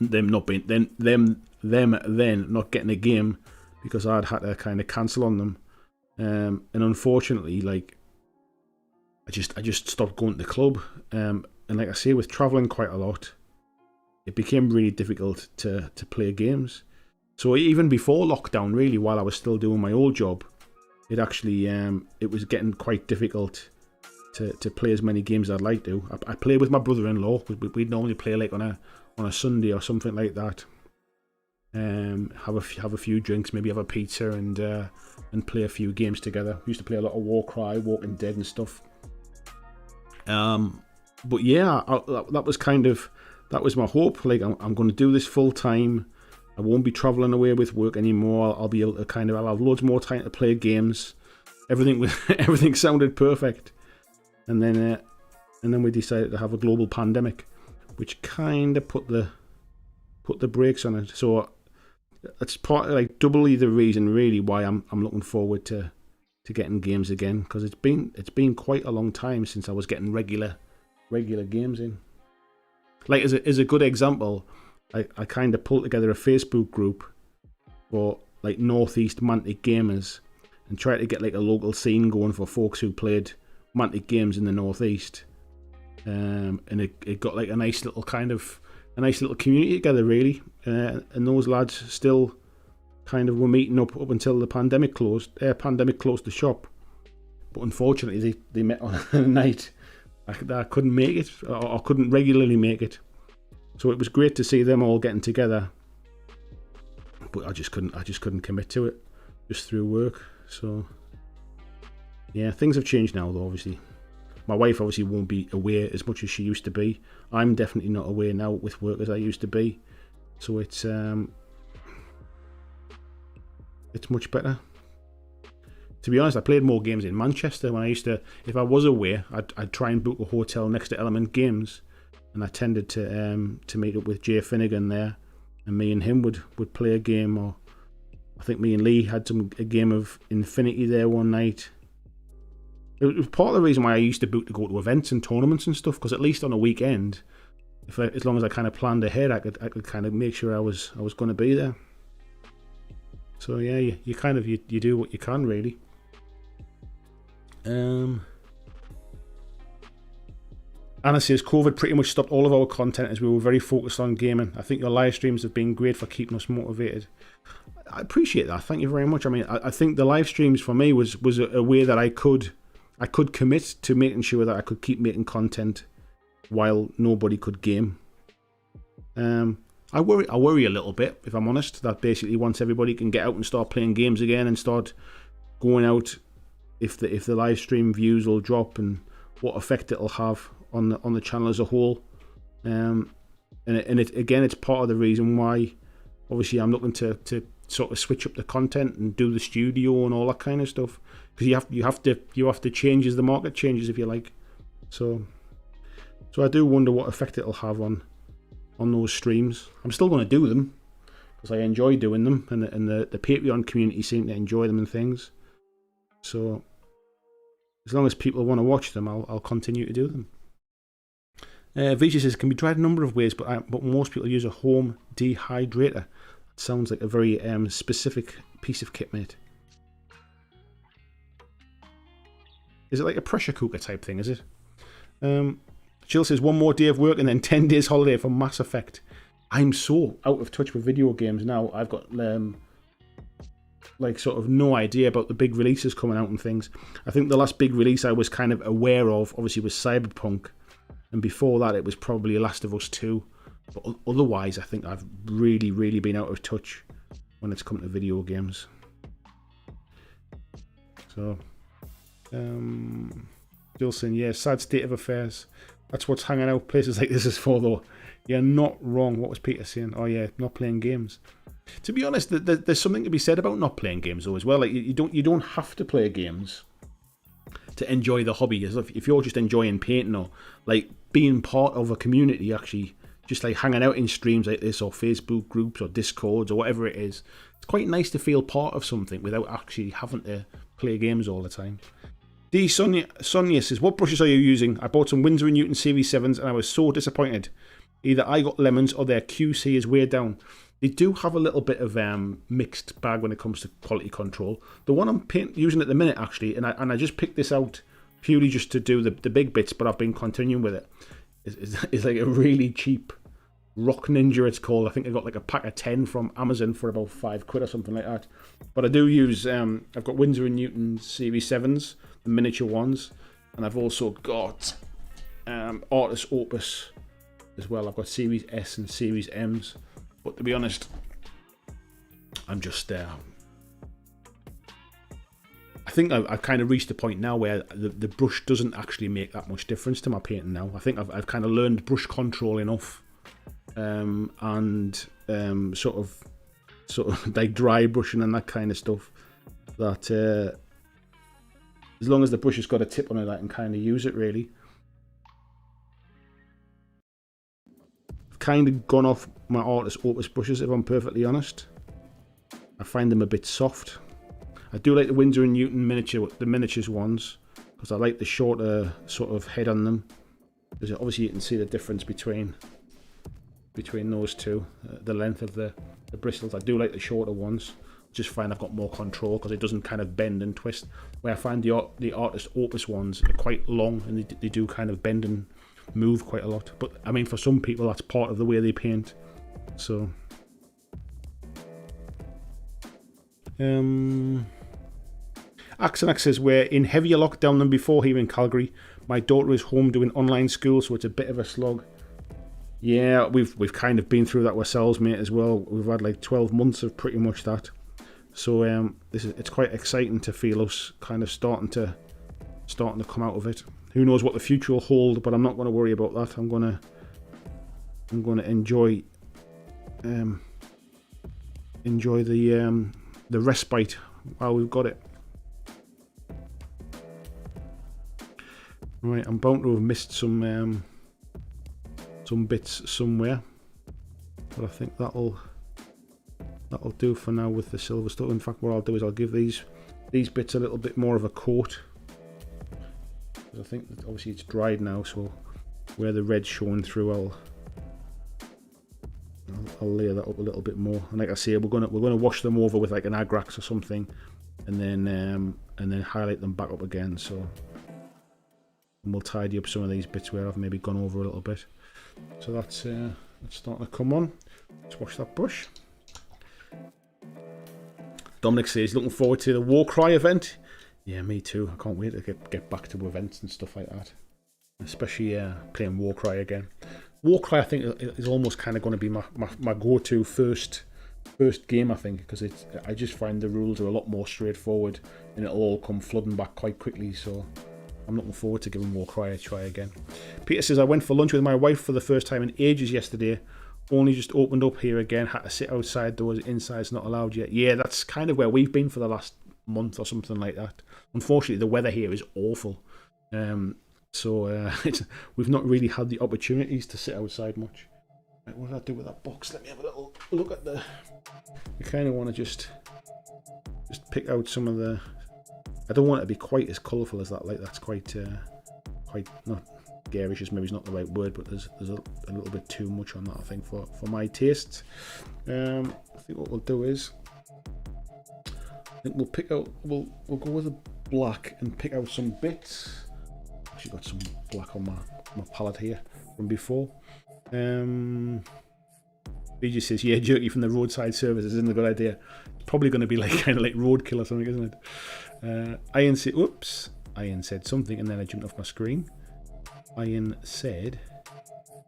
them not being them not getting a game because I'd had to kind of cancel on them. And unfortunately, like I just stopped going to the club. And like I say, with traveling quite a lot, it became really difficult to play games. So even before lockdown, really, while I was still doing my old job, it actually it was getting quite difficult to play as many games as I'd like to. I play with my brother-in-law. We'd normally play like on a Sunday or something like that. Have a few drinks, maybe have a pizza, and play a few games together. We used to play a lot of Warcry, Walking Dead, and stuff. But yeah, that was my hope. Like I'm going to do this full time. I won't be traveling away with work anymore. I'll be able to I'll have loads more time to play games. Everything sounded perfect. And then we decided to have a global pandemic, which kind of put the brakes on it. So That's part like doubly the reason really why I'm looking forward to getting games again, because it's been quite a long time since I was getting regular games in. Like as a good example, I kind of pulled together a Facebook group for like Northeast Mantic gamers and tried to get like a local scene going for folks who played Mantic games in the Northeast. And it got like a nice little community together really, and those lads still kind of were meeting up until the pandemic closed the shop. But unfortunately they met on a night I couldn't make it, or couldn't regularly make it. So it was great to see them all getting together, but I just couldn't commit to it just through work. So yeah, things have changed now though, obviously. My wife obviously won't be aware as much as she used to be. I'm definitely not aware now with work as I used to be. So it's much better. To be honest, I played more games in Manchester when I used to. If I was aware, I'd try and book a hotel next to Element Games, and I tended to meet up with Jay Finnegan there, and me and him would play a game. Or I think me and Lee had a game of Infinity there one night. It was part of the reason why I used to book to go to events and tournaments and stuff, because at least on a weekend, as long as I kind of planned ahead, I could kind of make sure I was going to be there. So yeah, you kind of you do what you can really. Anna says COVID pretty much stopped all of our content as we were very focused on gaming. I think your live streams have been great for keeping us motivated. I appreciate that. Thank you very much. I mean, I think the live streams for me was a way that I could commit to making sure that I could keep making content while nobody could game. I worry a little bit, if I'm honest, that basically once everybody can get out and start playing games again and start going out, if the live stream views will drop and what effect it'll have on the channel as a whole. And it's part of the reason why obviously I'm looking to sort of switch up the content and do the studio and all that kind of stuff, because you have to change as the market changes, if you like. So I do wonder what effect it'll have on those streams. I'm still going to do them because I enjoy doing them, and the Patreon community seem to enjoy them and things. So as long as people want to watch them, I'll continue to do them. Vici says, can be tried a number of ways, but most people use a home dehydrator. It sounds like a very specific piece of kit, mate. Is it like a pressure cooker type thing, is it? Jill says, 1 more day of work and then 10 days holiday for Mass Effect. I'm so out of touch with video games now. I've got like sort of no idea about the big releases coming out and things. I think the last big release I was kind of aware of obviously was Cyberpunk, and before that it was probably Last of Us 2. But otherwise I think I've really been out of touch when it's come to video games. So Dilson, yeah, sad state of affairs. That's what's hanging out places like this is for, though. You're not wrong. What was Peter saying? Oh yeah, not playing games. To be honest, there's something to be said about not playing games though as well. Like you don't have to play games to enjoy the hobby. If you're just enjoying painting or like being part of a community, actually just like hanging out in streams like this or Facebook groups or Discords or whatever it is, it's quite nice to feel part of something without actually having to play games all the time. D. Sonia says, what brushes are you using? I bought some Winsor & Newton Series 7s and I was so disappointed. Either I got lemons or their QC is way down. They do have a little bit of mixed bag when it comes to quality control. The one I'm using at the minute, actually, and I just picked this out purely just to do the big bits, but I've been continuing with it, is like a really cheap Rock Ninja, it's called. I think I got like a pack of 10 from Amazon for about £5 or something like that. But I do use, I've got Winsor & Newton Series 7s, the miniature ones, and I've also got Artis Opus as well. I've got Series S and Series M's. But to be honest, I'm just I think I've kind of reached the point now where the brush doesn't actually make that much difference to my painting now. I think I've kind of learned brush control enough, and sort of like dry brushing and that kind of stuff, that as long as the brush has got a tip on it, I can kind of use it really. I've kind of gone off my Artis Opus brushes, if I'm perfectly honest. I find them a bit soft. I do like the Winsor and Newton miniatures ones, because I like the shorter sort of head on them. Because obviously you can see the difference between those two, the length of the bristles. I do like the shorter ones. Just find I've got more control because it doesn't kind of bend and twist. Where I find the Artist Opus ones are quite long and they do kind of bend and move quite a lot. But I mean, for some people that's part of the way they paint. So Axanax says, we're in heavier lockdown than before here in Calgary. My daughter is home doing online school, so it's a bit of a slog. Yeah, we've kind of been through that ourselves, mate, as well. We've had like 12 months of pretty much that. So it's quite exciting to feel us kind of starting to come out of it. Who knows what the future will hold, but I'm not going to worry about that. I'm going to enjoy the respite while we've got it. Right, I'm bound to have missed some bits somewhere, but I think that'll do for now with the silver stuff. In fact, what I'll do is I'll give these bits a little bit more of a coat. I think that obviously it's dried now, so where the red's showing through, I'll layer that up a little bit more. And like I say, we're gonna wash them over with like an Agrax or something, and then highlight them back up again. So and we'll tidy up some of these bits where I've maybe gone over a little bit. So that's starting to come on. Let's wash that brush. Dominic says looking forward to the Warcry event. Yeah, me too. I can't wait to get back to events and stuff like that. Especially playing Warcry again. Warcry, I think, is almost kind of going to be my go-to first game, I think, because I just find the rules are a lot more straightforward and it'll all come flooding back quite quickly. So I'm looking forward to giving Warcry a try again. Peter says, I went for lunch with my wife for the first time in ages yesterday. Only just opened up here again. Had to sit outside doors. Inside's not allowed yet. Yeah, that's kind of where we've been for the last month or something like that. Unfortunately, the weather here is awful. So we've not really had the opportunities to sit outside much. Right, what did I do with that box? Let me have a little look at the... I kind of want to just pick out some of the... I don't want it to be quite as colourful as that. Like that's quite not garish, is maybe not the right word, but there's a little bit too much on that, I think, for my taste. I think what we'll do is, I think we'll pick out, we'll go with a black and pick out some bits. Actually got some black on my palette here from before. BJ says, yeah, jerky from the roadside service isn't a good idea. It's probably going to be like kind of like roadkill or something, isn't it? Ian said something and then I jumped off my screen. Ian said,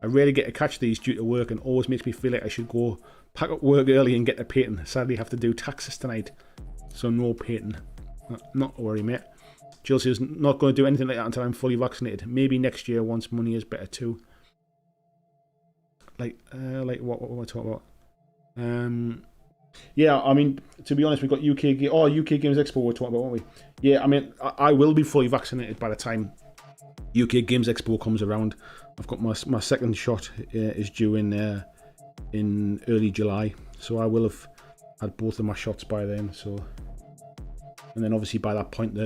I rarely get to catch these due to work and always makes me feel like I should go pack up work early and get to painting. Sadly, I have to do taxes tonight, so no painting. Not to worry, mate. Jill says, not going to do anything like that until I'm fully vaccinated. Maybe next year once money is better too. Like what am I talking about? Yeah, I mean, to be honest, we've got UK Games Expo we're talking about, won't we? Yeah, I mean, I will be fully vaccinated by the time UK Games Expo comes around. I've got my second shot is due in early July, so I will have had both of my shots by then. So, and then obviously by that point,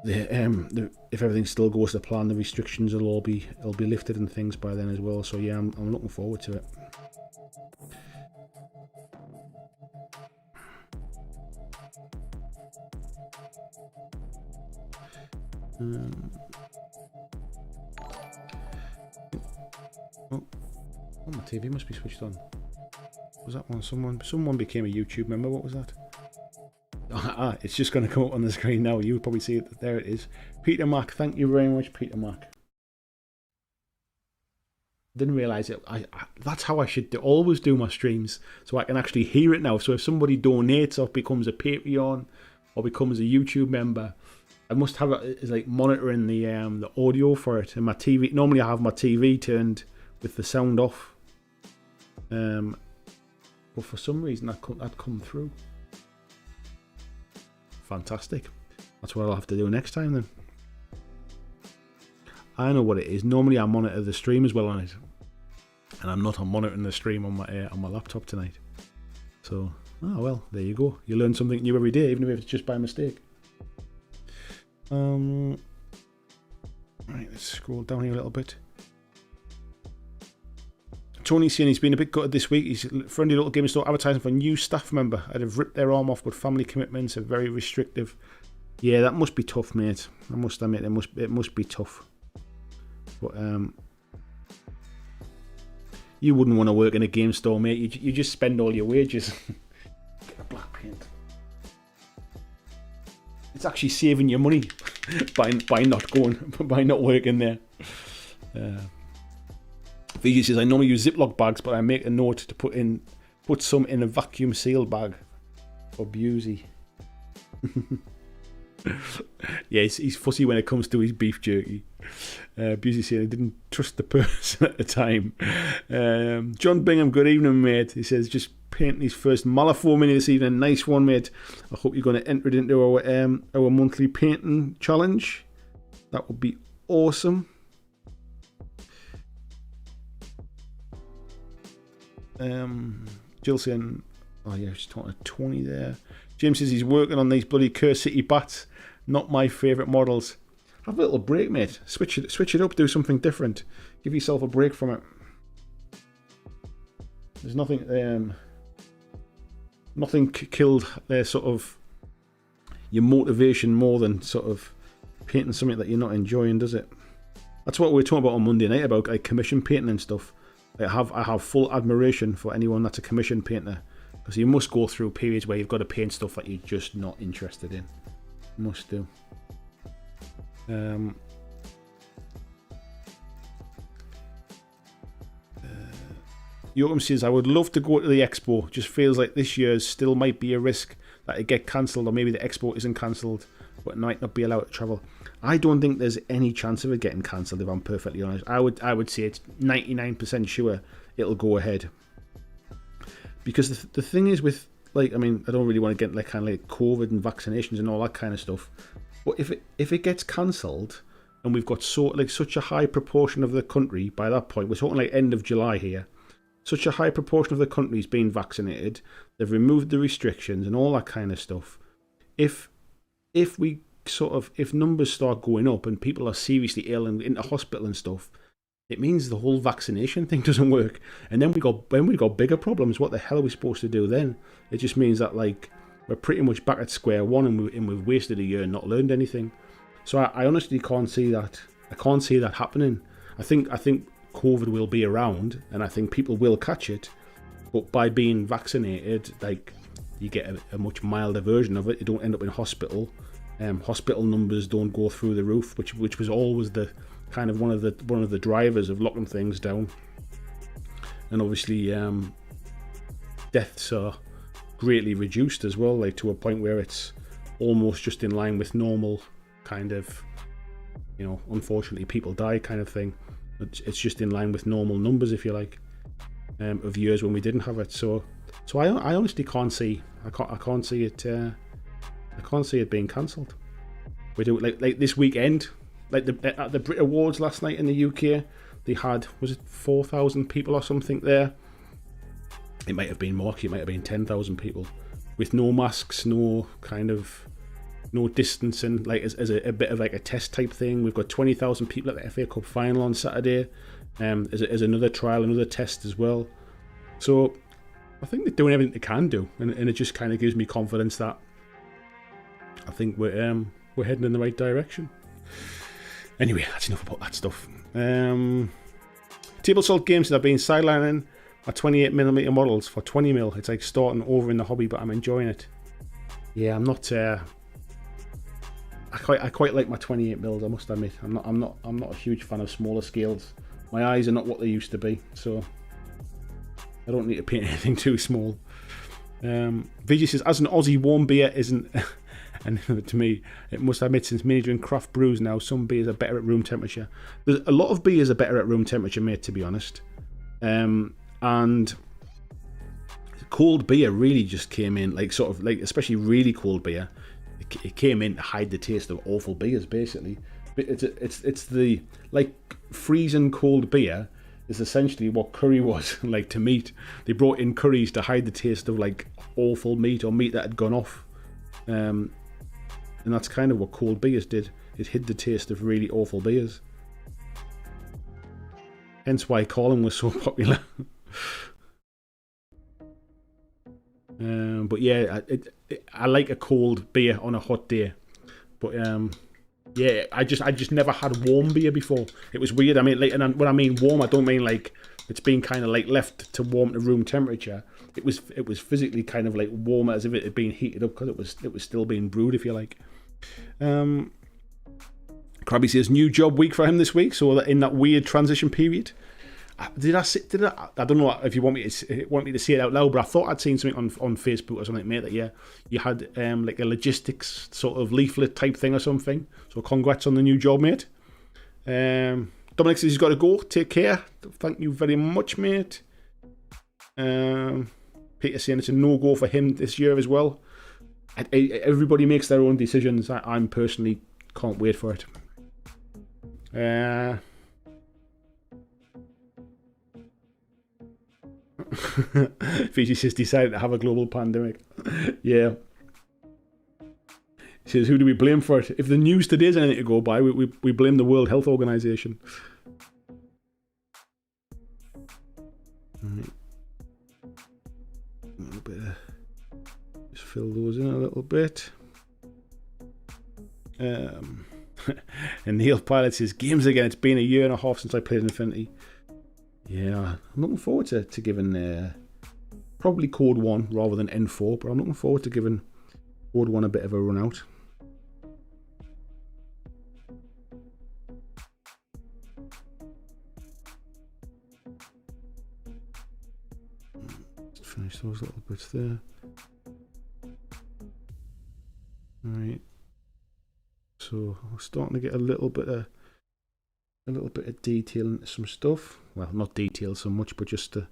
if everything still goes to plan, the restrictions will be lifted and things by then as well. So yeah, I'm looking forward to it. Oh, my TV must be switched on. Was that one? Someone became a YouTube member. What was that? It's just going to come up on the screen now. You'll probably see it. There it is. Peter Mac. Thank you very much, Peter Mac. Didn't realise it. That's how I should always do my streams, so I can actually hear it now. So if somebody donates or becomes a Patreon or becomes a YouTube member, I must have it as like monitoring the audio for it. And my TV, normally I have my TV turned with the sound off. But for some reason that come through. Fantastic. That's what I'll have to do next time then. I know what it is. Normally I monitor the stream as well on it, and I'm not monitoring the stream on my laptop tonight. So Oh, well, there you go. You learn something new every day, even if it's just by mistake. Right, let's scroll down here a little bit. Tony's saying he's been a bit gutted this week. He's a friendly little gaming store advertising for a new staff member. I'd have ripped their arm off, but family commitments are very restrictive. Yeah, that must be tough, mate. I must admit, it must be tough. But you wouldn't want to work in a game store, mate. You just spend all your wages. Get a black paint. It's actually saving your money by not working there. VG says I normally use Ziploc bags, but I make a note to put some in a vacuum sealed bag for Busey. Yeah, he's fussy when it comes to his beef jerky. Busey said I didn't trust the person at the time. John Bingham, good evening, mate. He says just painting his first Malifaux mini this evening. Nice one, mate. I hope you're going to enter it into our monthly painting challenge. That would be awesome. Jill saying, oh yeah, she's talking to Tony there. James says he's working on these bloody Curse City bats. Not my favourite models. Have a little break, mate. Switch it up. Do something different. Give yourself a break from it. There's nothing. Nothing killed sort of your motivation more than sort of painting something that you're not enjoying, does it? That's what we were talking about on Monday night about like commission painting and stuff. I have full admiration for anyone that's a commission painter, because you must go through periods where you've got to paint stuff that you're just not interested in. Must do. Joachim says I would love to go to the expo. Just feels like this year's still might be a risk that it get cancelled, or maybe the expo isn't cancelled but it might not be allowed to travel. I don't think there's any chance of it getting cancelled, if I'm perfectly honest. I would say it's 99% sure it'll go ahead. Because the thing is with, like, I mean, I don't really want to get like kind of like COVID and vaccinations and all that kind of stuff. But if it gets cancelled and we've got such a high proportion of the country by that point, we're talking like end of July here, such a high proportion of the country is being vaccinated, they've removed the restrictions and all that kind of stuff. If numbers start going up and people are seriously ill and into hospital and stuff, it means the whole vaccination thing doesn't work. And then when we got bigger problems, what the hell are we supposed to do then? It just means that like we're pretty much back at square one, and we've wasted a year and not learned anything. So I honestly can't see that. I can't see that happening. I think COVID will be around, and I think people will catch it. But by being vaccinated, like, you get a much milder version of it. You don't end up in hospital. Hospital numbers don't go through the roof, which was always the kind of one of the drivers of locking things down. And obviously, deaths are greatly reduced as well, like to a point where it's almost just in line with normal kind of, you know, unfortunately people die kind of thing. It's just in line with normal numbers, if you like, of years when we didn't have it. So I honestly can't see it being cancelled. We do like this weekend, like at the Brit Awards last night in the UK, they had, was it 4,000 people or something there? It might have been more. It might have been 10,000 people with no masks, no distancing, like as a bit of like a test type thing. We've got 20,000 people at the FA Cup final on Saturday, as another trial, another test as well. So I think they're doing everything they can do, and it just kind of gives me confidence that I think we're heading in the right direction. Anyway, that's enough about that stuff. Table Salt Games have been sidelining my 28mm models for 20mm. It's like starting over in the hobby, but I'm enjoying it. Yeah, I'm not. I quite like my 28mm. I must admit, I'm not a huge fan of smaller scales. My eyes are not what they used to be, so I don't need to paint anything too small. VG says, as an Aussie, warm beer isn't. And to me, it must admit, since mainly doing craft brews now, some beers are better at room temperature. There's a lot of beers are better at room temperature, mate, to be honest. And cold beer really just came in, like sort of like, especially really cold beer, it came in to hide the taste of awful beers, basically. It's the like freezing cold beer is essentially what curry was like to meat. They brought in curries to hide the taste of like awful meat or meat that had gone off. And that's kind of what cold beers did. It hid the taste of really awful beers. Hence why Colin was so popular. But yeah, I like a cold beer on a hot day. But yeah, I just never had warm beer before. It was weird. I mean, like, and when I mean warm, I don't mean like it's been kind of like left to warm to room temperature. It was physically kind of like warm, as if it had been heated up because it was still being brewed, if you like. Krabby says new job week for him this week, so in that weird transition period. I don't know if you want me to say it out loud, but I thought I'd seen something on Facebook or something, mate, that you had like a logistics sort of leaflet type thing or something. So congrats on the new job, mate. Dominic says he's got to go. Take care. Thank you very much, mate. Peter saying it's a no-go for him this year as well. Everybody makes their own decisions. I'm personally can't wait for it. Fiji says decided to have a global pandemic. Yeah. He says, who do we blame for it? If the news today is anything to go by, we blame the World Health Organization. Right. A little bit just fill those in a little bit. And Neil Pilot says, games again. It's been a year and a half since I played Infinity. Yeah, I'm looking forward to giving probably Code 1 rather than N4, but I'm looking forward to giving Code 1 a bit of a run out. Let's finish those little bits there. Alright. So we're starting to get a little bit of detail into some stuff. Well, not detail so much, but just a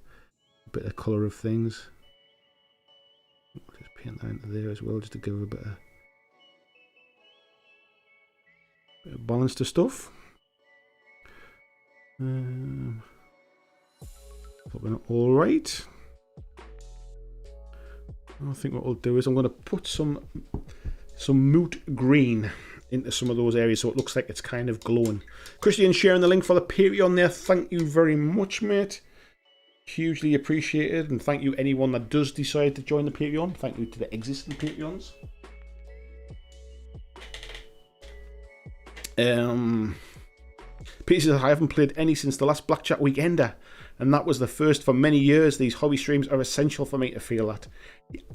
bit of colour of things. I'll just paint that into there as well, just to give a bit of balance to stuff. All right. I think what I'll do is I'm going to put some moot green into some of those areas so it looks like it's kind of glowing. Christian sharing the link for the Patreon there. Thank you very much, mate. Hugely appreciated. And thank you anyone that does decide to join the Patreon. Thank you to the existing Patreons. Peter says, I haven't played any since the last BlackJack Weekender, and that was the first for many years. These hobby streams are essential for me to feel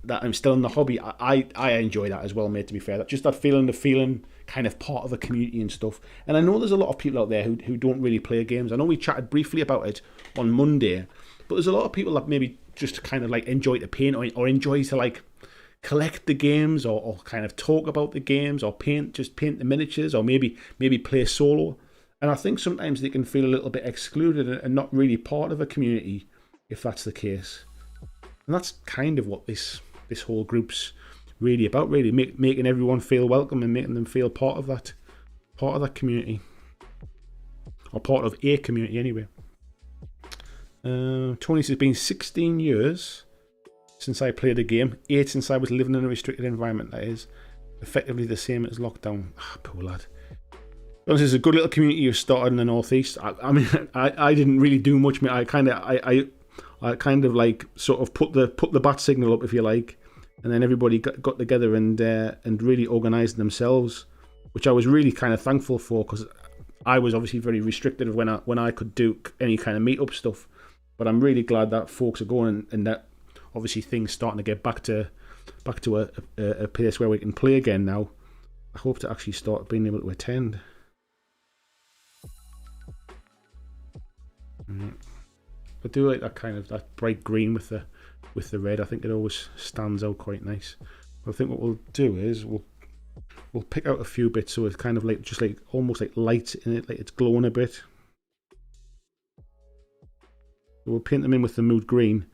that I'm still in the hobby. I enjoy that as well, mate, to be fair. That just that feeling kind of part of a community and stuff. And I know there's a lot of people out there who don't really play games. I know we chatted briefly about it on Monday, but there's a lot of people that maybe just kind of like enjoy to paint or enjoy to like collect the games or kind of talk about the games or paint the miniatures or maybe play solo. And I think sometimes they can feel a little bit excluded and not really part of a community if that's the case. And that's kind of what this whole group's really about, really making everyone feel welcome and making them feel part of that community, or part of a community anyway. Tony says it's been 16 years since I played a game, 8 since I was living in a restricted environment. That is effectively the same as lockdown. Poor lad. This is a good little community you started in the northeast. I mean, I didn't really do much. I kind of like sort of put the bat signal up, if you like, and then everybody got together and really organised themselves, which I was really kind of thankful for, because I was obviously very restricted of when I could do any kind of meetup stuff. But I'm really glad that folks are going and that obviously things starting to get back to a place where we can play again now. I hope to actually start being able to attend. I do like that kind of that bright green with the red. I think it always stands out quite nice. But I think what we'll do is we'll pick out a few bits so it's kind of like just like almost like light in it, like it's glowing a bit. So we'll paint them in with the mood green,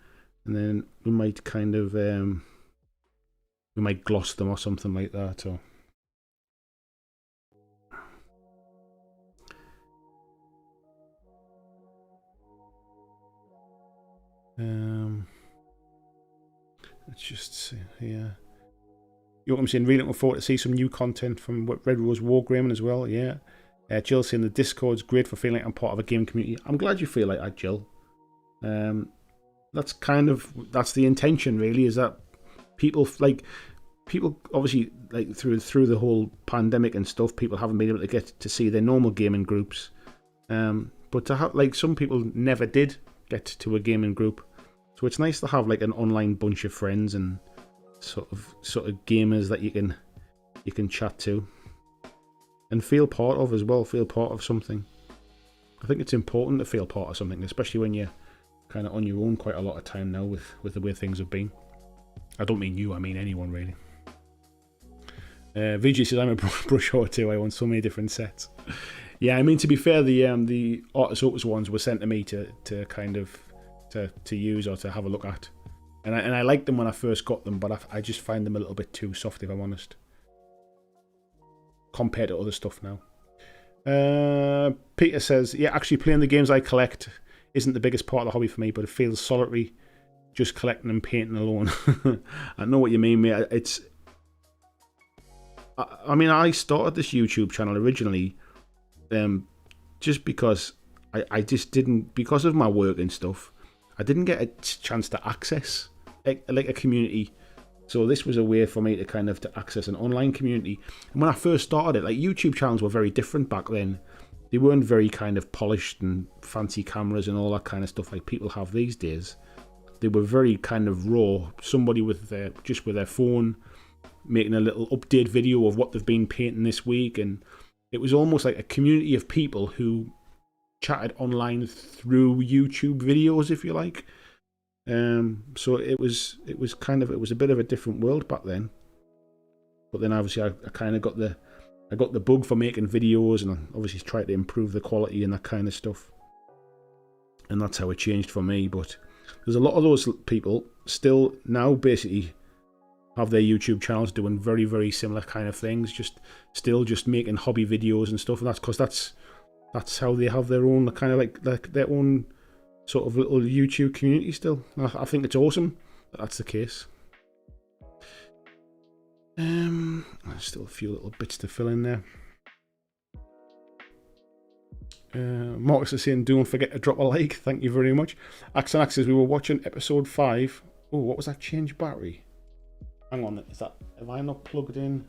and then we might kind of we might gloss them or something like that. Or Let's just see here. You know what I'm saying? Really looking forward to see some new content from Red Rose Wargaming as well. Yeah. Jill saying the Discord's great for feeling like I'm part of a game community. I'm glad you feel like that, Jill. That's the intention, really, is that people obviously, like through the whole pandemic and stuff, people haven't been able to get to see their normal gaming groups. But to have, like, some people never did get to a gaming group, so it's nice to have like an online bunch of friends and sort of gamers that you can chat to and feel part of as well. Feel part of something. I think it's important to feel part of something, especially when you're kind of on your own quite a lot of time now with the way things have been. I don't mean you, I mean anyone really. VG says I'm a brush horse too. I want so many different sets. Yeah, I mean, to be fair, the Artus Opus ones were sent to me to kind of to use or to have a look at, and I liked them when I first got them, but I just find them a little bit too soft, if I'm honest, compared to other stuff now. Peter says, yeah, actually playing the games I collect isn't the biggest part of the hobby for me, but it feels solitary just collecting and painting alone. I know what you mean, mate. I mean, I started this YouTube channel originally just because I just didn't, because of my work and stuff, I didn't get a chance to access like a community. So this was a way for me to kind of to access an online community. And when I first started it, like, YouTube channels were very different back then. They weren't very kind of polished and fancy cameras and all that kind of stuff like people have these days. They were very kind of raw. Somebody with their phone making a little update video of what they've been painting this week, and it was almost like a community of people who chatted online through YouTube videos, if you like. So it was a bit of a different world back then. But then obviously I kind of got the bug for making videos, and I obviously tried to improve the quality and that kind of stuff. And that's how it changed for me. But there's a lot of those people still now basically have their YouTube channels doing very, very similar kind of things, just making hobby videos and stuff. And that's because that's how they have their own kind of like their own sort of little YouTube community still. I think it's awesome that that's the case. There's still a few little bits to fill in there. Marcus is saying, don't forget to drop a like. Thank you very much. Axon says, we were watching episode 5. Oh, what was that? Change battery. Hang on, have I not plugged in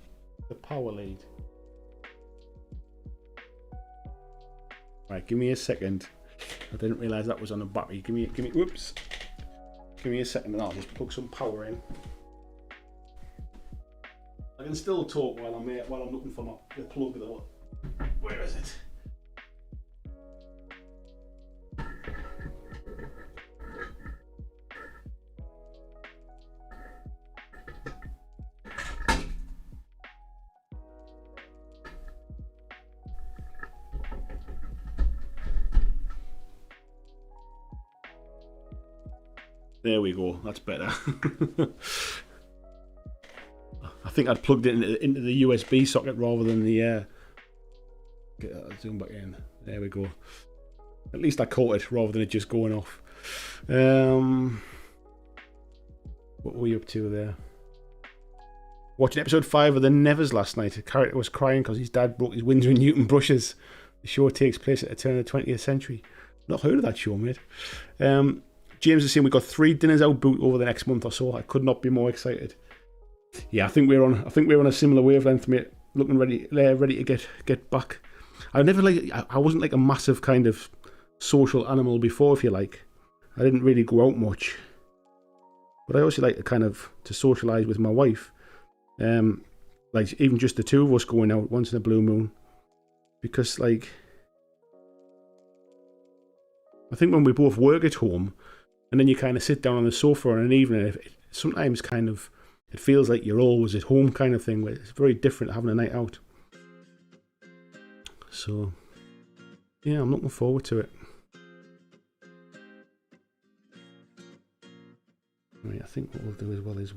the power lead? Right, give me a second. I didn't realise that was on a battery. Give me, whoops. Give me a second and I'll just plug some power in. I can still talk while I'm looking for the plug though. Where is it? There we go, that's better. I think I'd plugged it into the USB socket rather than the... Get that zoom back in. There we go. At least I caught it rather than it just going off. What were we up to there? Watching episode 5 of The Nevers last night. A character was crying because his dad broke his Winsor & Newton brushes. The show takes place at the turn of the 20th century. Not heard of that show, mate. James is saying we've got 3 dinners out boot over the next month or so. I could not be more excited. Yeah, I think we're on a similar wavelength, mate. Looking ready to get back. I wasn't like a massive kind of social animal before, if you like. I didn't really go out much, but I also like to kind of to socialise with my wife. Like even just the two of us going out once in a blue moon, because like I think when we both work at home. And then you kind of sit down on the sofa on an evening. Sometimes kind of it feels like you're always at home kind of thing. Where it's very different having a night out. So yeah, I'm looking forward to it. Right, I think what we'll do as well is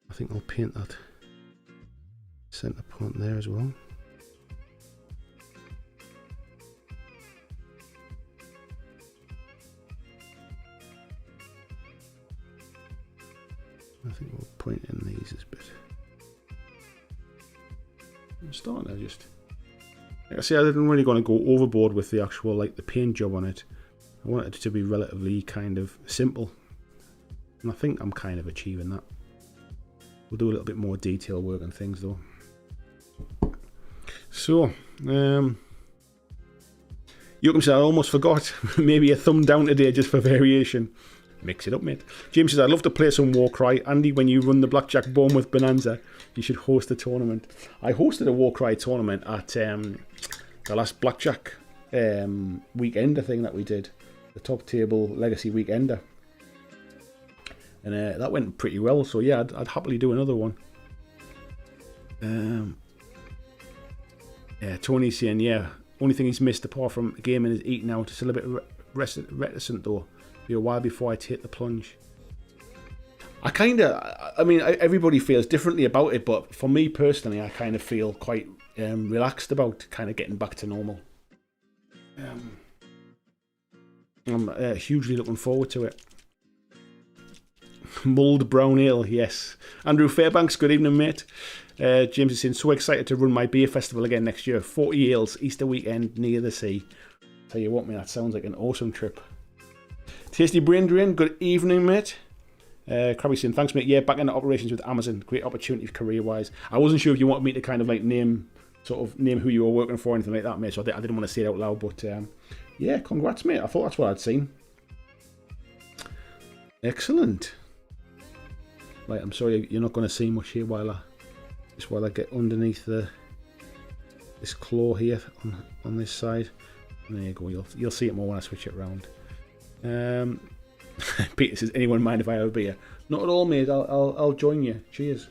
I think I'll paint that centre point there as well. I think we'll point in these a bit. I'm starting to just... Like I say, I didn't really going to go overboard with the actual, like, the paint job on it. I wanted it to be relatively kind of simple. And I think I'm kind of achieving that. We'll do a little bit more detail work on things though. So, Joachim said, I almost forgot. Maybe a thumb down today just for variation. Mix it up, mate. James says, I'd love to play some Warcry. Andy, when you run the Blackjack Bournemouth Bonanza, you should host a tournament. I hosted a Warcry tournament at the last Blackjack weekender thing that we did. The Top Table Legacy Weekender. And that went pretty well, so yeah, I'd happily do another one. Yeah, Tony's saying, yeah, only thing he's missed apart from gaming is eating out. Still a bit reticent though. Be a while before I take the plunge. I mean, everybody feels differently about it, but for me personally, I kind of feel quite relaxed about kind of getting back to normal. I'm hugely looking forward to it. Mulled brown ale, yes. Andrew Fairbanks, good evening, mate. James is saying, so excited to run my beer festival again next year. 40 ales, Easter weekend near the sea. Tell you what, mate, that sounds like an awesome trip. Tasty Brain Drain, good evening, mate. Krabby saying, thanks, mate. Yeah, back into operations with Amazon. Great opportunity career-wise. I wasn't sure if you wanted me to kind of like name who you were working for or anything like that, mate. So I didn't want to say it out loud, but yeah, congrats, mate. I thought that's what I'd seen. Excellent. Right, I'm sorry you're not going to see much here while I get underneath this claw here on this side. And there you go. You'll see it more when I switch it around. Peter says, anyone mind if I have a beer? Not at all, mate. I'll join you. Cheers.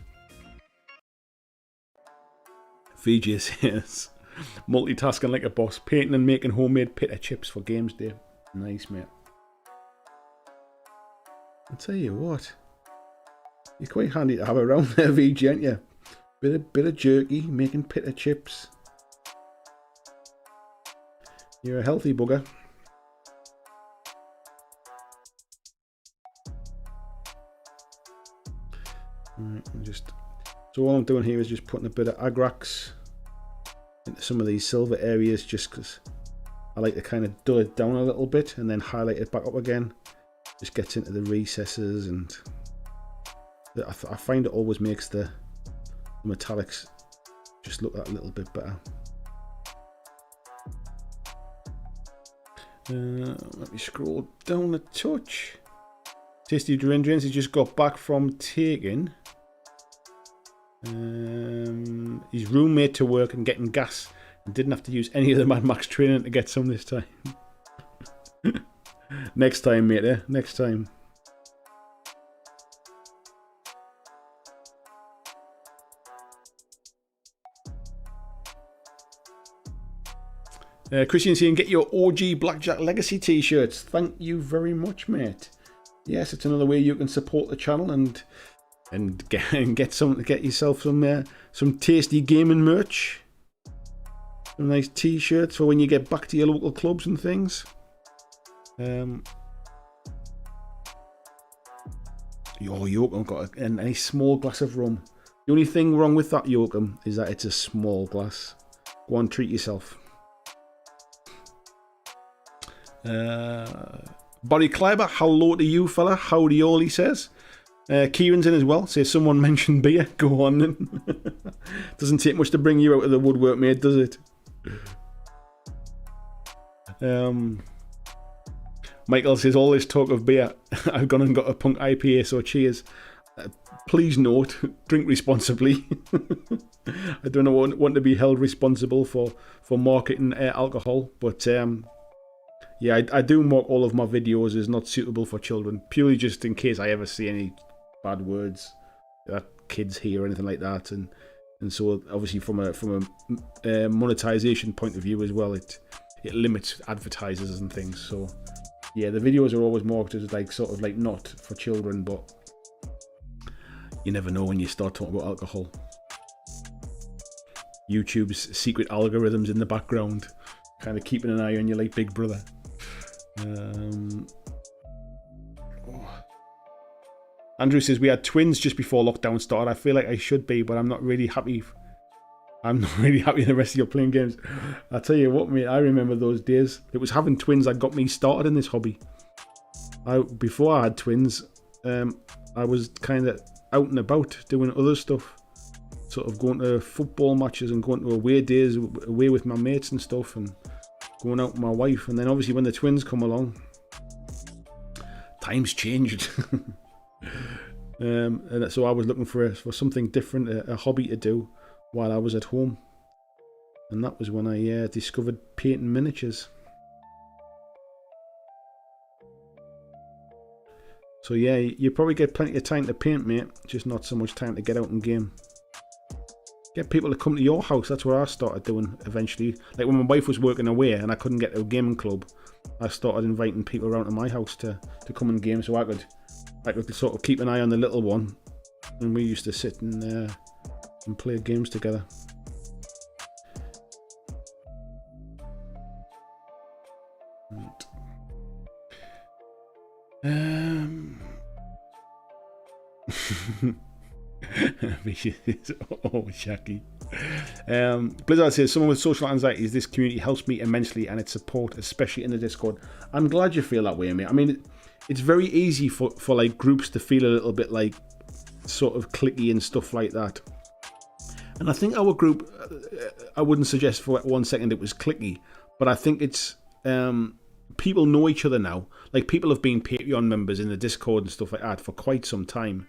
Fiji says, multitasking like a boss, painting and making homemade pita chips for games day. Nice, mate. I'll tell you what, you're quite handy to have around there, VG, aren't you? Bit of jerky, making pita chips. You're a healthy bugger. Right, so all I'm doing here is just putting a bit of Agrax into some of these silver areas, just because I like to kind of dull it down a little bit and then highlight it back up again. Just gets into the recesses, and I find it always makes the metallics just look that little bit better. Let me scroll down a touch. Tasty Drains has just got back from taking his roommate to work and getting gas, and didn't have to use any of the Mad Max training to get some this time. Next time, mate, next time. Christian saying, get your OG Blackjack Legacy t-shirts. Thank you very much, mate. Yes, it's another way you can support the channel and get yourself some tasty gaming merch. Some nice t-shirts for when you get back to your local clubs and things. Joachim got a nice small glass of rum. The only thing wrong with that, Joachim, is that it's a small glass. Go on, treat yourself. Barry Kleiber, hello to you, fella. Howdy all, he says. Kieran's in as well. Says someone mentioned beer. Go on then. Doesn't take much to bring you out of the woodwork, mate, does it? Michael says, all this talk of beer, I've gone and got a punk IPA, so cheers. Please note, drink responsibly. I don't want to be held responsible for marketing alcohol, but yeah, I do mark all of my videos as not suitable for children, purely just in case I ever see any bad words that kids hear or anything like that, and so obviously from a monetization point of view as well, it limits advertisers and things. So yeah, the videos are always marked as like sort of like not for children, but you never know when you start talking about alcohol. YouTube's secret algorithms in the background, kind of keeping an eye on you like Big Brother. Andrew says we had twins just before lockdown started. I feel like I should be, but I'm not really happy. I'm not really happy the rest of you playing games. I tell you what, mate, I remember those days. It was having twins that got me started in this hobby. Before I had twins, I was kind of out and about doing other stuff. Sort of going to football matches and going to away days away with my mates and stuff, and going out with my wife. And then obviously when the twins come along, times changed. And so I was looking for something different, a hobby to do while I was at home. And that was when I discovered painting miniatures. So yeah, you probably get plenty of time to paint, mate, just not so much time to get out and game. Get people to come to your house. That's what I started doing eventually. Like when my wife was working away and I couldn't get to a gaming club, I started inviting people around to my house to come and game, so I could sort of keep an eye on the little one, and we used to sit and play games together. Right. Oh, Shaki. Blizzard says, someone with social anxiety, this community helps me immensely and its support, especially in the Discord. I'm glad you feel that way, mate. I mean, it's very easy for like groups to feel a little bit like sort of cliquey and stuff like that. And I think our group, I wouldn't suggest for 1 second it was cliquey, but I think it's people know each other now. Like, people have been Patreon members in the Discord and stuff like that for quite some time.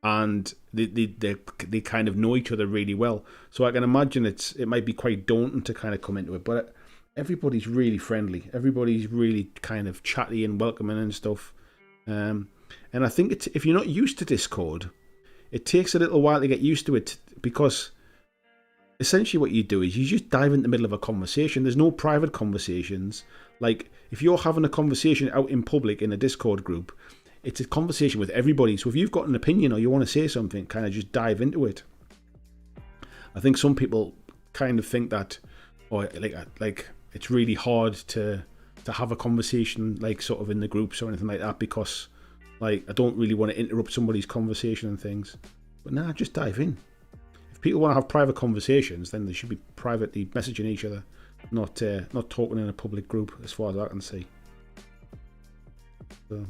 And they kind of know each other really well. So I can imagine it might be quite daunting to kind of come into it, but everybody's really friendly. Everybody's really kind of chatty and welcoming and stuff. And I think if you're not used to Discord, it takes a little while to get used to it, because essentially what you do is you just dive in the middle of a conversation. There's no private conversations. Like, if you're having a conversation out in public in a Discord group, it's a conversation with everybody. So if you've got an opinion or you want to say something, kind of just dive into it. I think some people kind of think that, or like it's really hard to have a conversation, like sort of in the groups or anything like that, because like I don't really want to interrupt somebody's conversation and things. But nah, just dive in. If people want to have private conversations, then they should be privately messaging each other, not talking in a public group, as far as I can see. So.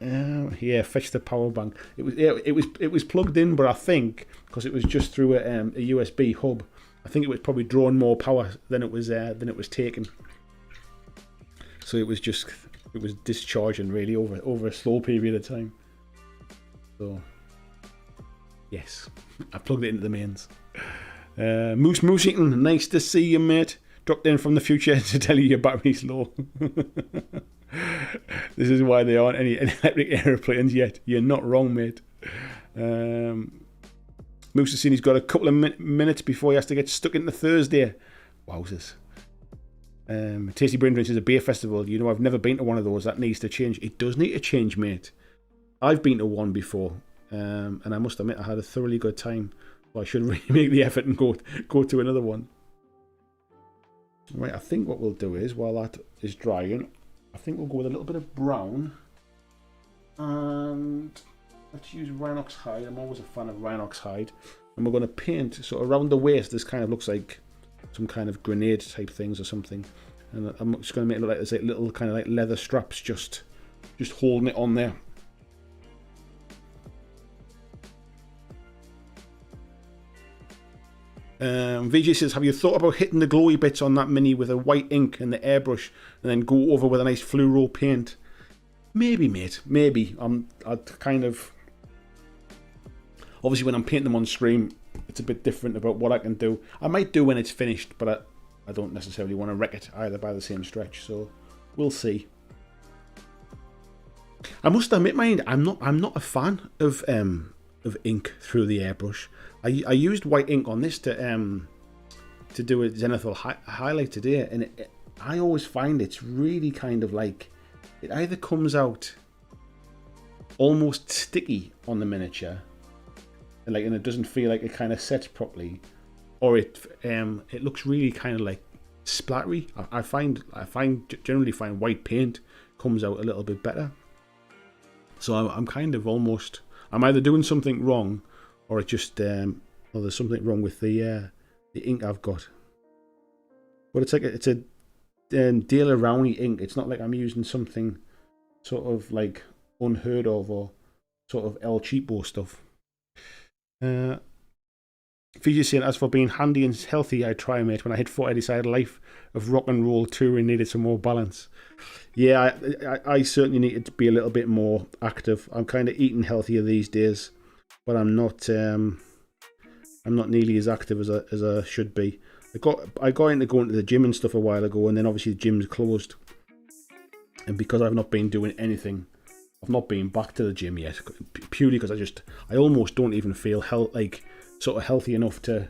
Yeah, fetch the power bank. It was plugged in, but I think because it was just through a USB hub, I think it was probably drawing more power than it was taking. So it was discharging really over a slow period of time. So yes, I plugged it into the mains. Moose eating, nice to see you, mate. Dropped in from the future to tell you your battery's low. This is why there aren't any electric aeroplanes yet. You're not wrong, mate. Moose has seen he's got a couple of minutes before he has to get stuck into Thursday. Wowzers. Tasty Brain Drinks is a beer festival. You know, I've never been to one of those. That needs to change. It does need to change, mate. I've been to one before, and I must admit I had a thoroughly good time. So I should really make the effort and go to another one. Right, I think what we'll do is, while that is drying, I think we'll go with a little bit of brown, and let's use Rhinox hide. I'm always a fan of Rhinox hide, and we're going to paint sort of around the waist. This kind of looks like some kind of grenade type things or something, and I'm just going to make it look like there's like little kind of like leather straps just holding it on there. VJ says, have you thought about hitting the glowy bits on that mini with a white ink and the airbrush, and then go over with a nice fluoro paint? Maybe, mate. Maybe. I'd kind of... Obviously, when I'm painting them on screen, it's a bit different about what I can do. I might do when it's finished, but I don't necessarily want to wreck it either by the same stretch. So we'll see. I must admit, mind, I'm not a fan of ink through the airbrush. I used white ink on this to do a zenithal highlight today, and I always find it's really kind of like, it either comes out almost sticky on the miniature, and it doesn't feel like it kind of sets properly, or it looks really kind of like splattery. I generally find white paint comes out a little bit better. So I'm kind of almost, I'm either doing something wrong, or it's just, or there's something wrong with the ink I've got. But it's like it's a Daler Rowney ink. It's not like I'm using something sort of like unheard of or sort of El Cheapo stuff. Fiji saying, as for being handy and healthy, I try, mate. When I hit 40, I decided life of rock and roll touring needed some more balance. Yeah, I certainly need to be a little bit more active. I'm kind of eating healthier these days, but I'm not nearly as active as I should be. I got into going to the gym and stuff a while ago, and then obviously the gym's closed. And because I've not been doing anything, I've not been back to the gym yet, purely because I almost don't even feel sort of healthy enough to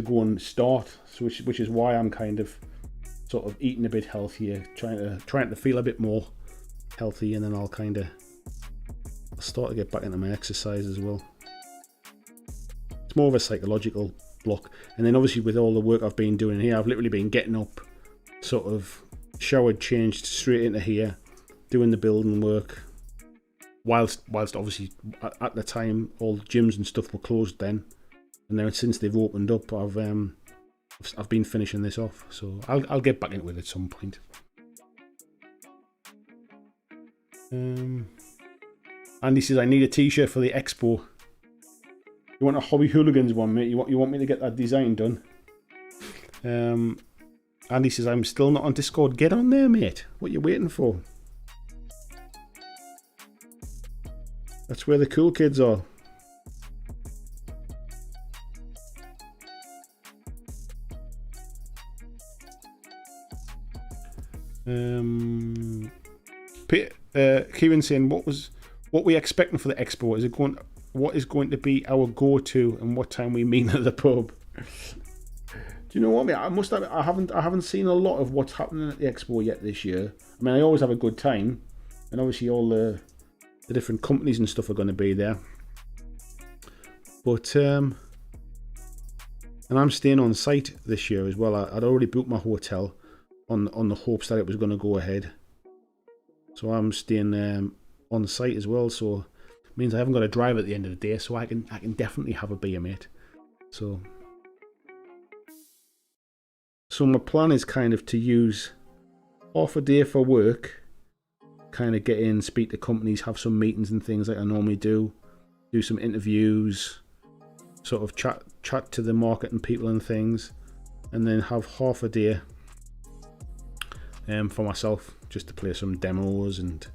go and start. So which is why I'm kind of sort of eating a bit healthier, trying to feel a bit more healthy, and then I'll start to get back into my exercise as well. It's more of a psychological block. And then obviously with all the work I've been doing here, I've literally been getting up, sort of showered, changed straight into here, doing the building work, whilst obviously at the time all the gyms and stuff were closed then, and then since they've opened up, I've been finishing this off. So I'll get back into it at some point. Andy says, I need a t-shirt for the expo. You want a Hobby Hooligans one, mate? You want me to get that design done? Andy says, I'm still not on Discord. Get on there, mate. What are you waiting for? That's where the cool kids are. Kieran saying, what were we expecting for the expo? What is going to be our go-to, and what time we meet at the pub? Do you know what, mate? I haven't seen a lot of what's happening at the expo yet this year. I mean, I always have a good time, and obviously all the different companies and stuff are going to be there. But and I'm staying on site this year as well. I'd already booked my hotel on the hopes that it was going to go ahead. So I'm staying on site as well. So it means I haven't got to drive at the end of the day. So I can definitely have a beer, mate. So my plan is kind of to use half a day for work, kind of get in, speak to companies, have some meetings and things like I normally do some interviews, sort of chat to the market and people and things, and then have half a day for myself, just to play some demos and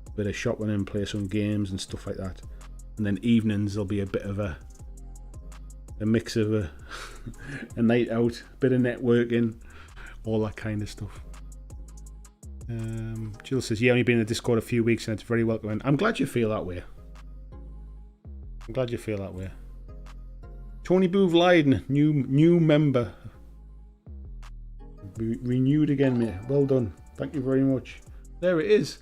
a bit of shopping and play some games and stuff like that. And then evenings there'll be a bit of a mix of a night out, a bit of networking, all that kind of stuff. Jill says, yeah, only been in the Discord a few weeks and it's very welcoming. I'm glad you feel that way. Tony Boove Leiden, new member. Renewed again, mate. Well done. Thank you very much. There it is.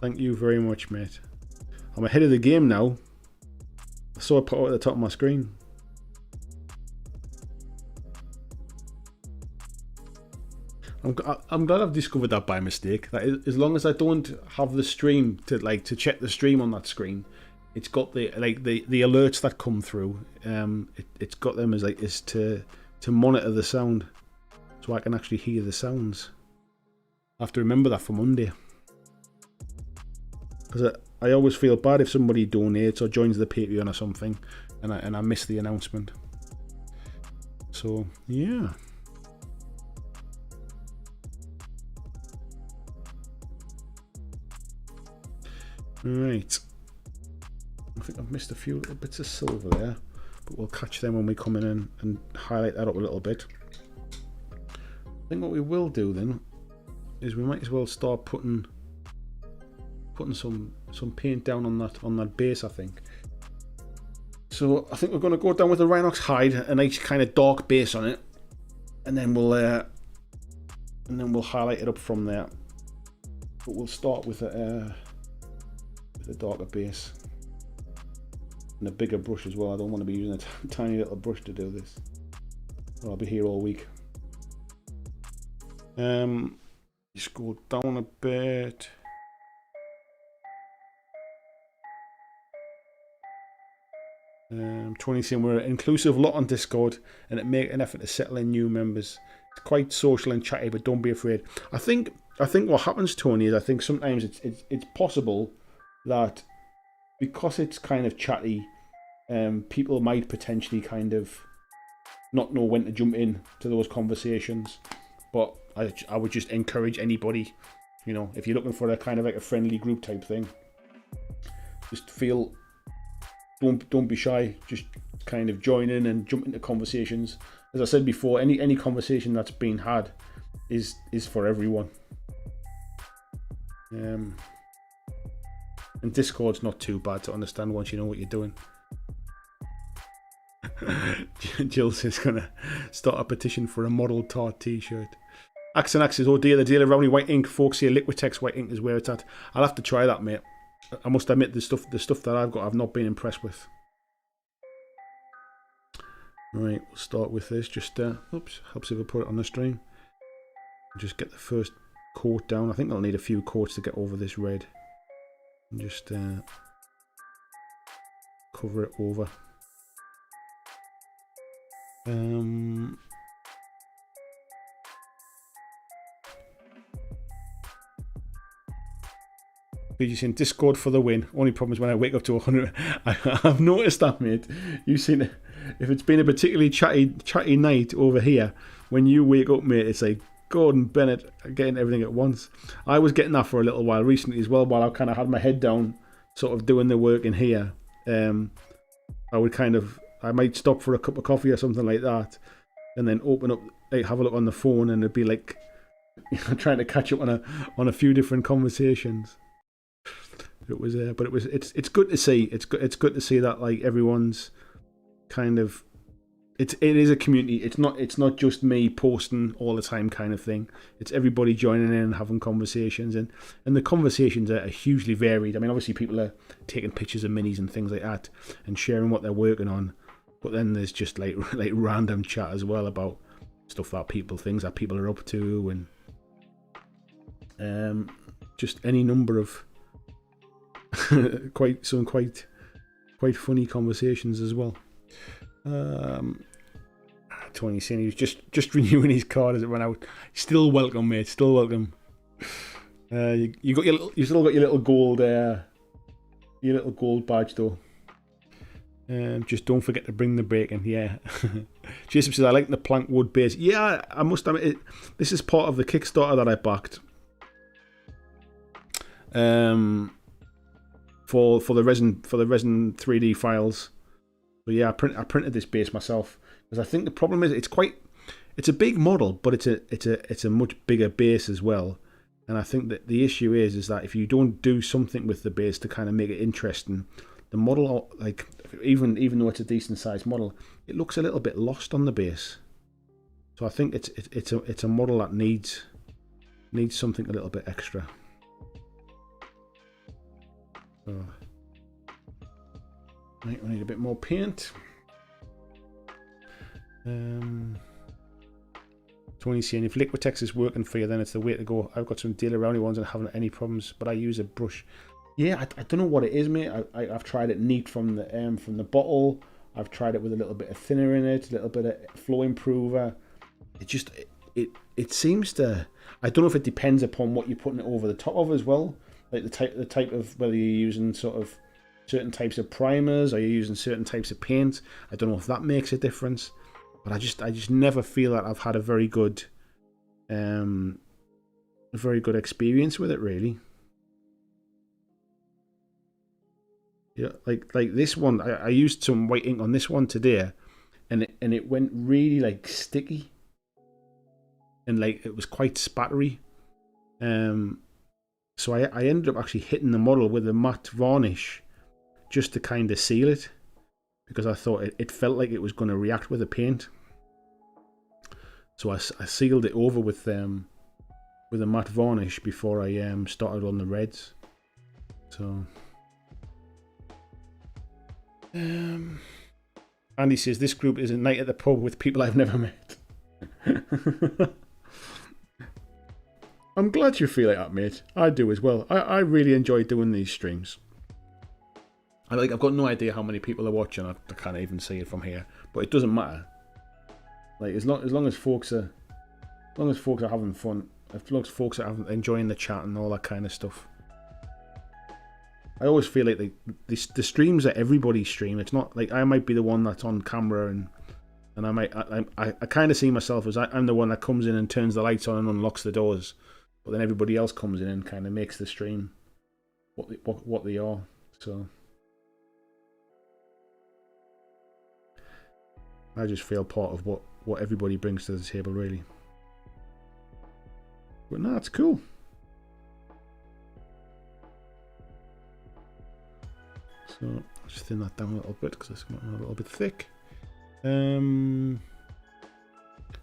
Thank you very much, mate. I'm ahead of the game now. I saw it put out at the top of my screen. I'm glad I've discovered that by mistake. That is, as long as I don't have the stream to check the stream on that screen, it's got the alerts that come through. It's got them as to monitor the sound, so I can actually hear the sounds. I have to remember that for Monday, because I always feel bad if somebody donates or joins the Patreon or something, and I miss the announcement. So yeah. Right. I think I've missed a few little bits of silver there, but we'll catch them when we come in and highlight that up a little bit. I think what we will do then is we might as well start putting some paint down on that base, I think. So I think we're going to go down with the Rhinox hide, a nice kind of dark base on it, and then we'll highlight it up from there. But we'll start with a darker base and a bigger brush as well. I don't want to be using a tiny little brush to do this, or I'll be here all week. Just go down a bit. Tony saying we're an inclusive lot on Discord and it make an effort to settle in new members. It's quite social and chatty, but don't be afraid. I think what happens, Tony, is I think sometimes it's possible that because it's kind of chatty, people might potentially kind of not know when to jump in to those conversations. But I would just encourage anybody, you know, if you're looking for a kind of like a friendly group type thing, just feel, don't be shy, just kind of join in and jump into conversations. As I said before, any conversation that's being had is for everyone. And Discord's not too bad to understand once you know what you're doing. Jill says gonna start a petition for a model tart t-shirt. Axe says, oh dear, the dealer Rowley white ink. Folks here, Liquitex white ink is where it's at. I'll have to try that, mate. I must admit the stuff that I've got I've not been impressed with. Right, we'll start with this. Just oops, helps if I put it on the stream. Just get the first coat down. I think I'll need a few coats to get over this red. And just cover it over. You're saying Discord for the win. Only problem is when I wake up to 100. I've noticed that, mate. You've seen it. If it's been a particularly chatty night over here, when you wake up, mate, it's like Gordon Bennett getting everything at once. I was getting that for a little while recently as well, while I kind of had my head down, sort of doing the work in here. I might stop for a cup of coffee or something like that, and then open up, like, have a look on the phone, and it'd be like, you know, trying to catch up on a few different conversations. It was, but it's good to see. It's good to see that, like, everyone's kind of, it is a community. It's not just me posting all the time kind of thing. It's everybody joining in and having conversations, and the conversations are hugely varied. I mean, obviously people are taking pictures of minis and things like that and sharing what they're working on, but then there's just like random chat as well about stuff that things that people are up to, and just any number of quite funny conversations as well. Tony saying he was just renewing his card as it ran out. Still welcome, mate. Still welcome. You still got your little gold badge though. Just don't forget to bring the bacon. Yeah. Jason says I like the plank wood base. Yeah, I must admit this is part of the Kickstarter that I backed. For the resin 3D files. So yeah, I printed this base myself, because I think the problem is it's a big model, but it's a much bigger base as well. And I think that the issue is that if you don't do something with the base to kind of make it interesting, the model, like, even though it's a decent sized model, it looks a little bit lost on the base. So I think it's a model that needs something a little bit extra. So, right, we need a bit more paint. Tony's saying if Liquitex is working for you, then it's the way to go. I've got some dealer roundy ones and haven't any problems, but I use a brush. Yeah, I don't know what it is, mate. I've tried it neat from the bottle. I've tried it with a little bit of thinner in it, a little bit of flow improver. It seems to. I don't know if it depends upon what you're putting it over the top of as well, like the type of whether you're using sort of certain types of primers or you're using certain types of paint. I don't know if that makes a difference, but I just never feel that I've had a very good experience with it, really. Yeah, like this one, I used some white ink on this one today, and it went really like sticky, and like it was quite spattery. So I ended up actually hitting the model with a matte varnish just to kind of seal it, because I thought it felt like it was going to react with the paint. So I sealed it over with a matte varnish before I started on the reds. So Andy says this group is a night at the pub with people I've never met. I'm glad you feel like that, mate. I do as well. I really enjoy doing these streams. I've got no idea how many people are watching. I can't even see it from here, but it doesn't matter. Like as long as folks are having fun, as long as folks are enjoying the chat and all that kind of stuff. I always feel like the streams are everybody's stream. It's not like I might be the one that's on camera and I kind of see myself as I'm the one that comes in and turns the lights on and unlocks the doors, but then everybody else comes in and kind of makes the stream what they are. So I just feel part of what everybody brings to the table, really. But no, it's cool. So I'll just thin that down a little bit because it's gotten a little bit thick.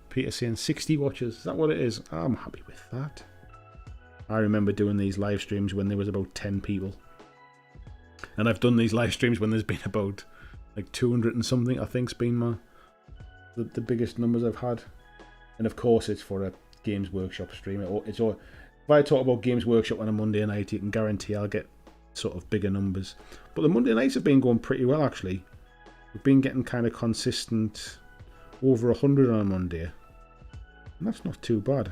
Peter saying 60 watches. Is that what it is? I'm happy with that. I remember doing these live streams when there was about 10 people. And I've done these live streams when there's been about like 200 and something, I think's been the biggest numbers I've had. And of course it's for a Games Workshop stream. It's all, if I talk about Games Workshop on a Monday night, you can guarantee I'll get sort of bigger numbers. But the Monday nights have been going pretty well, actually. We've been getting kind of consistent over 100 on a Monday. And that's not too bad.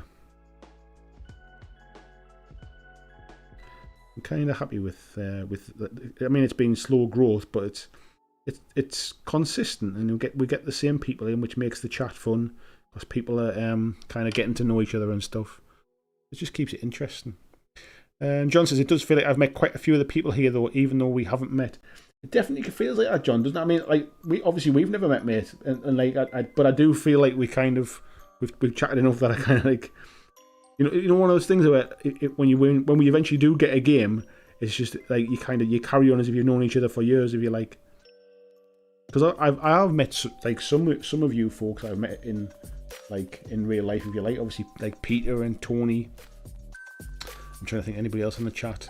I'm kind of happy with I mean, it's been slow growth, but it's consistent, and we get the same people in, which makes the chat fun because people are kind of getting to know each other and stuff. It just keeps it interesting. And John says it does feel like I've met quite a few of the people here, though, even though we haven't met. It definitely feels like that, John, doesn't it? I mean, like we've never met, mate, and like but I do feel like we've chatted enough that I kind of like. You know, one of those things where when we eventually do get a game, it's just like you carry on as if you've known each other for years, if you like. Because I have met like some of you folks I've met in real life, if you like. Obviously, like Peter and Tony. I'm trying to think anybody else in the chat.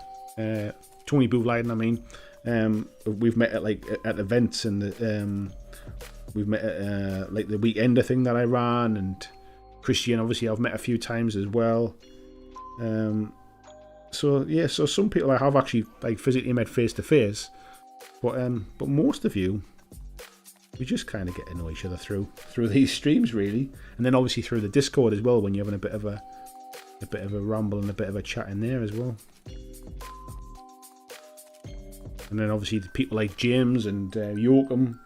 Tony Boovleiden, I mean. We've met at events, and we've met at like the weekender thing that I ran, and Christian, obviously, I've met a few times as well. So yeah, so some people I have actually like physically met face to face, but most of you, we just kind of get to know each other through these streams, really, and then obviously through the Discord as well when you're having a bit of a ramble and a bit of a chat in there as well. And then obviously the people like James and Joachim,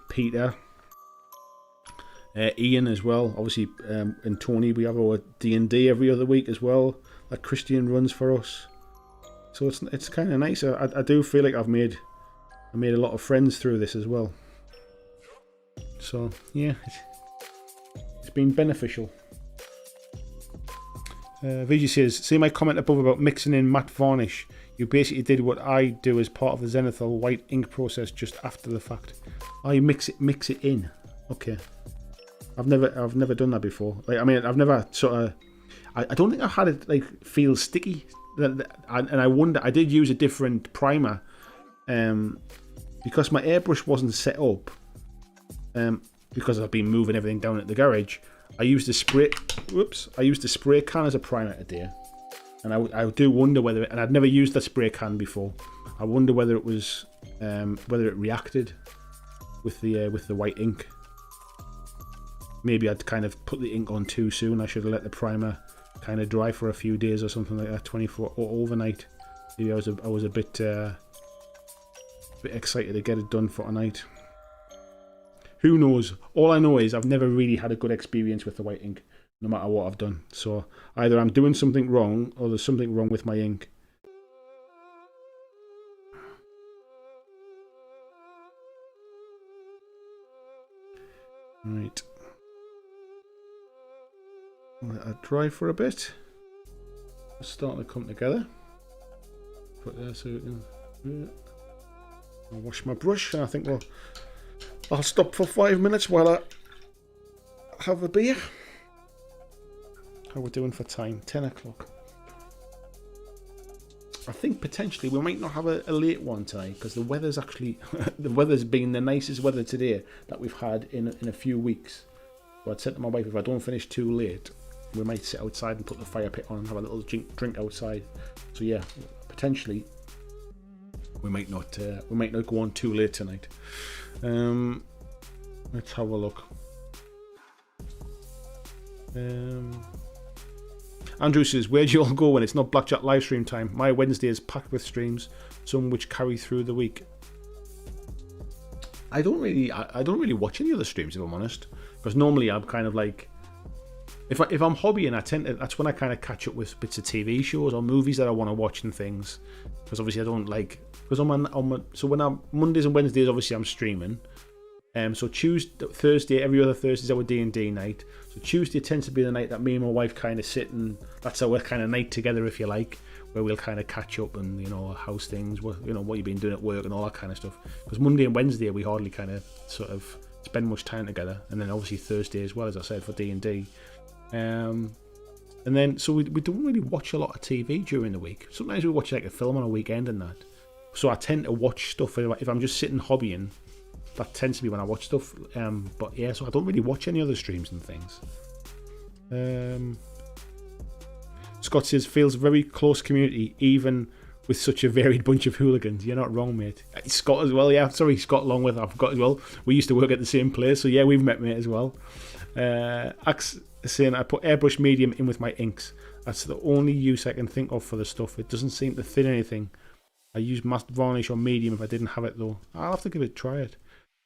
Peter. Ian as well, obviously, and Tony. We have our D&D every other week as well, that Christian runs for us. So it's kind of nice. I do feel like I made a lot of friends through this as well. So yeah, it's been beneficial. VG says, see my comment above about mixing in matte varnish. You basically did what I do as part of the Zenithal white ink process just after the fact. Oh, you mix it in. Okay. I've never done that before. Like, I mean, I've never sort of. I don't think I've had it like feel sticky. And I wonder. I did use a different primer, because my airbrush wasn't set up. Because I've been moving everything down at the garage. I used the spray. Whoops! I used the spray can as a primer today, and I do wonder whether. And I'd never used the spray can before. I wonder whether it was whether it reacted with the white ink. Maybe I'd kind of put the ink on too soon. I should have let the primer kind of dry for a few days or something like that, 24 or overnight. Maybe I was a bit excited to get it done for tonight. Who knows? All I know is I've never really had a good experience with the white ink, no matter what I've done. So either I'm doing something wrong or there's something wrong with my ink. Right. Let that dry for a bit. It's starting to come together. Put there so it can, I'll wash my brush, and I think I'll stop for 5 minutes while I have a beer. How are we doing for time? 10 o'clock. I think potentially we might not have a late one tonight because the weather's actually the weather's been the nicest weather today that we've had in a few weeks. So I'd said to my wife, if I don't finish too late, we might sit outside and put the fire pit on and have a little drink outside. So yeah, potentially we might not go on too late tonight. Let's have a look. Andrew says, where do you all go when it's not Blackjack live stream time? My Wednesday is packed with streams, some which carry through the week. I don't really watch any other streams, if I'm honest, because normally I'm kind of like, if I'm hobbying, that's when I kind of catch up with bits of TV shows or movies that I want to watch and things, because obviously I don't like, because so when I'm Mondays and Wednesdays, obviously I'm streaming. So Thursday, every other Thursday is our D&D night. So Tuesday tends to be the night that me and my wife kind of sit, and that's our kind of night together, if you like, where we'll kind of catch up and, how's things, what you've been doing at work and all that kind of stuff. Because Monday and Wednesday we hardly kind of sort of spend much time together, and then obviously Thursday as well, as I said, for D&D. And then so we don't really watch a lot of TV during the week. Sometimes we watch like a film on a weekend and that. So I tend to watch stuff if I'm just sitting hobbying. That tends to be when I watch stuff. But yeah, so I don't really watch any other streams and things. Scott says, feels very close community, even with such a varied bunch of hooligans. You're not wrong, mate. Scott as well, yeah. Sorry, Scott Longworth, I forgot as well. We used to work at the same place, so yeah, we've met, mate, as well. Axe saying, I put airbrush medium in with my inks. That's the only use I can think of for the stuff. It doesn't seem to thin anything. I use matte varnish or medium if I didn't have it, though. I'll have to give it a try it.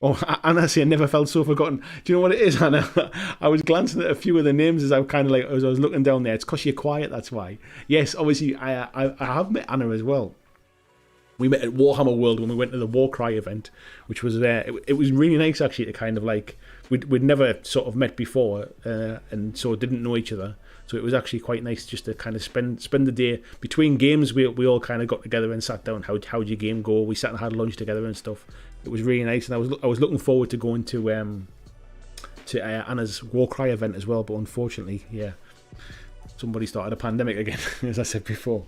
Oh, Anna saying, never felt so forgotten. Do you know what it is, Anna? I was glancing at a few of the names as I was looking down there. It's because you're quiet, that's why. Yes, obviously, I have met Anna as well. We met at Warhammer World when we went to the Warcry event, which was there. It was really nice, actually, to kind of like, we'd never sort of met before, and so didn't know each other. So it was actually quite nice just to kind of spend the day between games. We all kind of got together and sat down. How'd your game go? We sat and had lunch together and stuff. It was really nice, and I was looking forward to going to Anna's Warcry event as well. But unfortunately, yeah, somebody started a pandemic again, as I said before.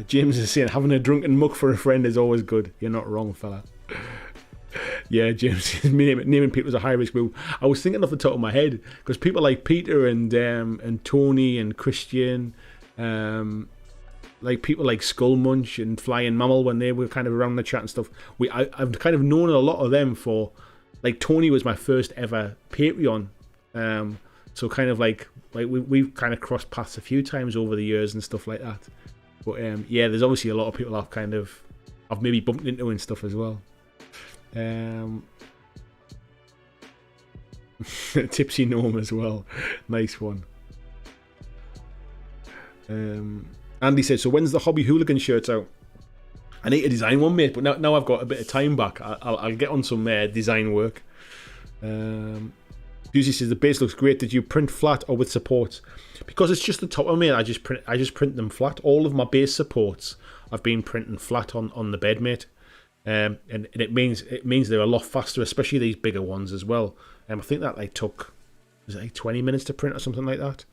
James is saying, having a drunken muck for a friend is always good. You're not wrong, fella. Yeah, James is naming people as a high risk move. I was thinking off the top of my head, because people like Peter and Tony and Christian, like people like Skull Munch and Flying Mammal, when they were kind of around the chat and stuff. I've kind of known a lot of them for, like, Tony was my first ever Patreon. So kind of like we've kind of crossed paths a few times over the years and stuff like that. But yeah, there's obviously a lot of people I've maybe bumped into and stuff as well. Tipsy Gnome as well, nice one. Andy said, so when's the Hobby Hooligan shirts out? I need to design one, mate, but now I've got a bit of time back. I'll get on some design work. Busey says, the base looks great. Did you print flat or with supports? Because it's just the top of me, I just print them flat. All of my base supports I've been printing flat on the bed, mate. And it means they're a lot faster, especially these bigger ones as well. I think that took 20 minutes to print or something like that.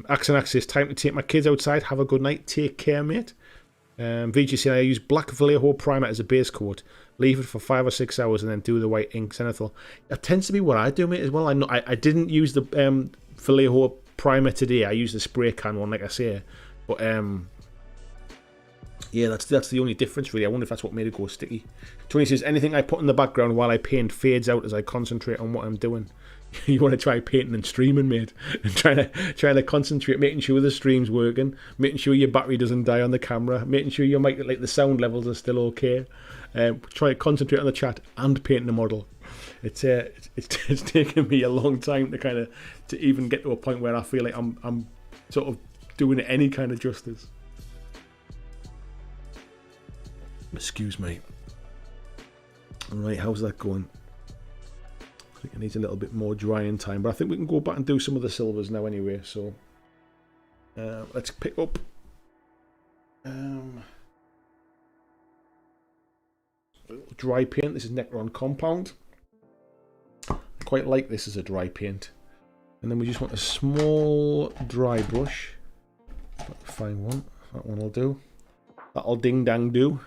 Axe and Axe says, time to take my kids outside. Have a good night. Take care, mate. VG said, I use black Vallejo primer as a base coat. Leave it for 5 or 6 hours and then do the white ink. Zenithal. That tends to be what I do, mate, as well. I know I didn't use the Vallejo primer today. I used the spray can one, like I say. But yeah, that's the only difference, really. I wonder if that's what made it go sticky. Tony says, anything I put in the background while I paint fades out as I concentrate on what I'm doing. You want to try painting and streaming, mate, and trying to concentrate, making sure the stream's working, making sure your battery doesn't die on the camera, making sure your mic, like the sound levels are still okay. Try to concentrate on the chat and painting the model. It's taken me a long time to even get to a point where I feel like I'm sort of doing it any kind of justice. Excuse me. Alright, how's that going? I think it needs a little bit more drying time, but I think we can go back and do some of the silvers now anyway, so let's pick up dry paint. This is Necron Compound. I quite like this as a dry paint. And then we just want a small dry brush. Find one. That one will do. That'll ding dang do.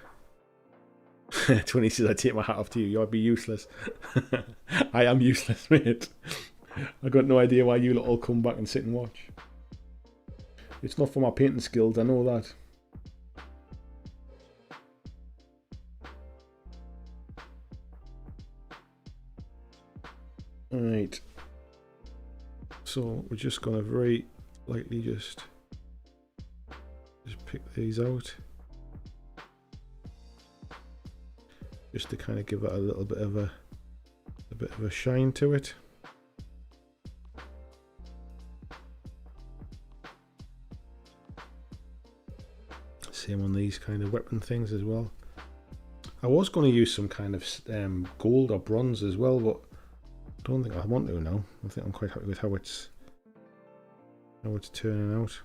20 says, I take my hat off to you. You'd be useless. I am useless, mate. I got no idea why you lot all come back and sit and watch. It's not for my painting skills, I know that. Alright. So we're just gonna very lightly just pick these out. Just to kind of give it a little bit of a shine to it. Same on these kind of weapon things as well. I was going to use some kind of gold or bronze as well, but I don't think I want to now. I think I'm quite happy with how it's turning out.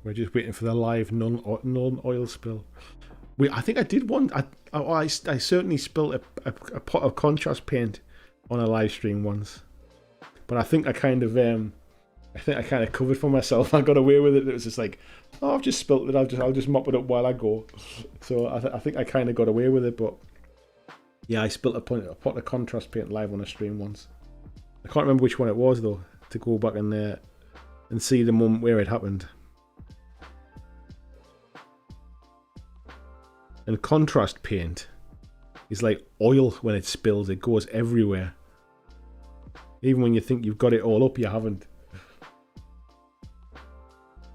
We're just waiting for the live non-oil spill. I think I did one. I certainly spilled a pot of contrast paint on a live stream once, but I think I kind of covered for myself. I got away with it. It was just like, oh, I've just spilt it. I'll just mop it up while I go. So I think I kind of got away with it. But yeah, I spilled a pot of contrast paint live on a stream once. I can't remember which one it was though. To go back in there and see the moment where it happened. And contrast paint is like oil when it spills. It goes everywhere. Even when you think you've got it all up, you haven't.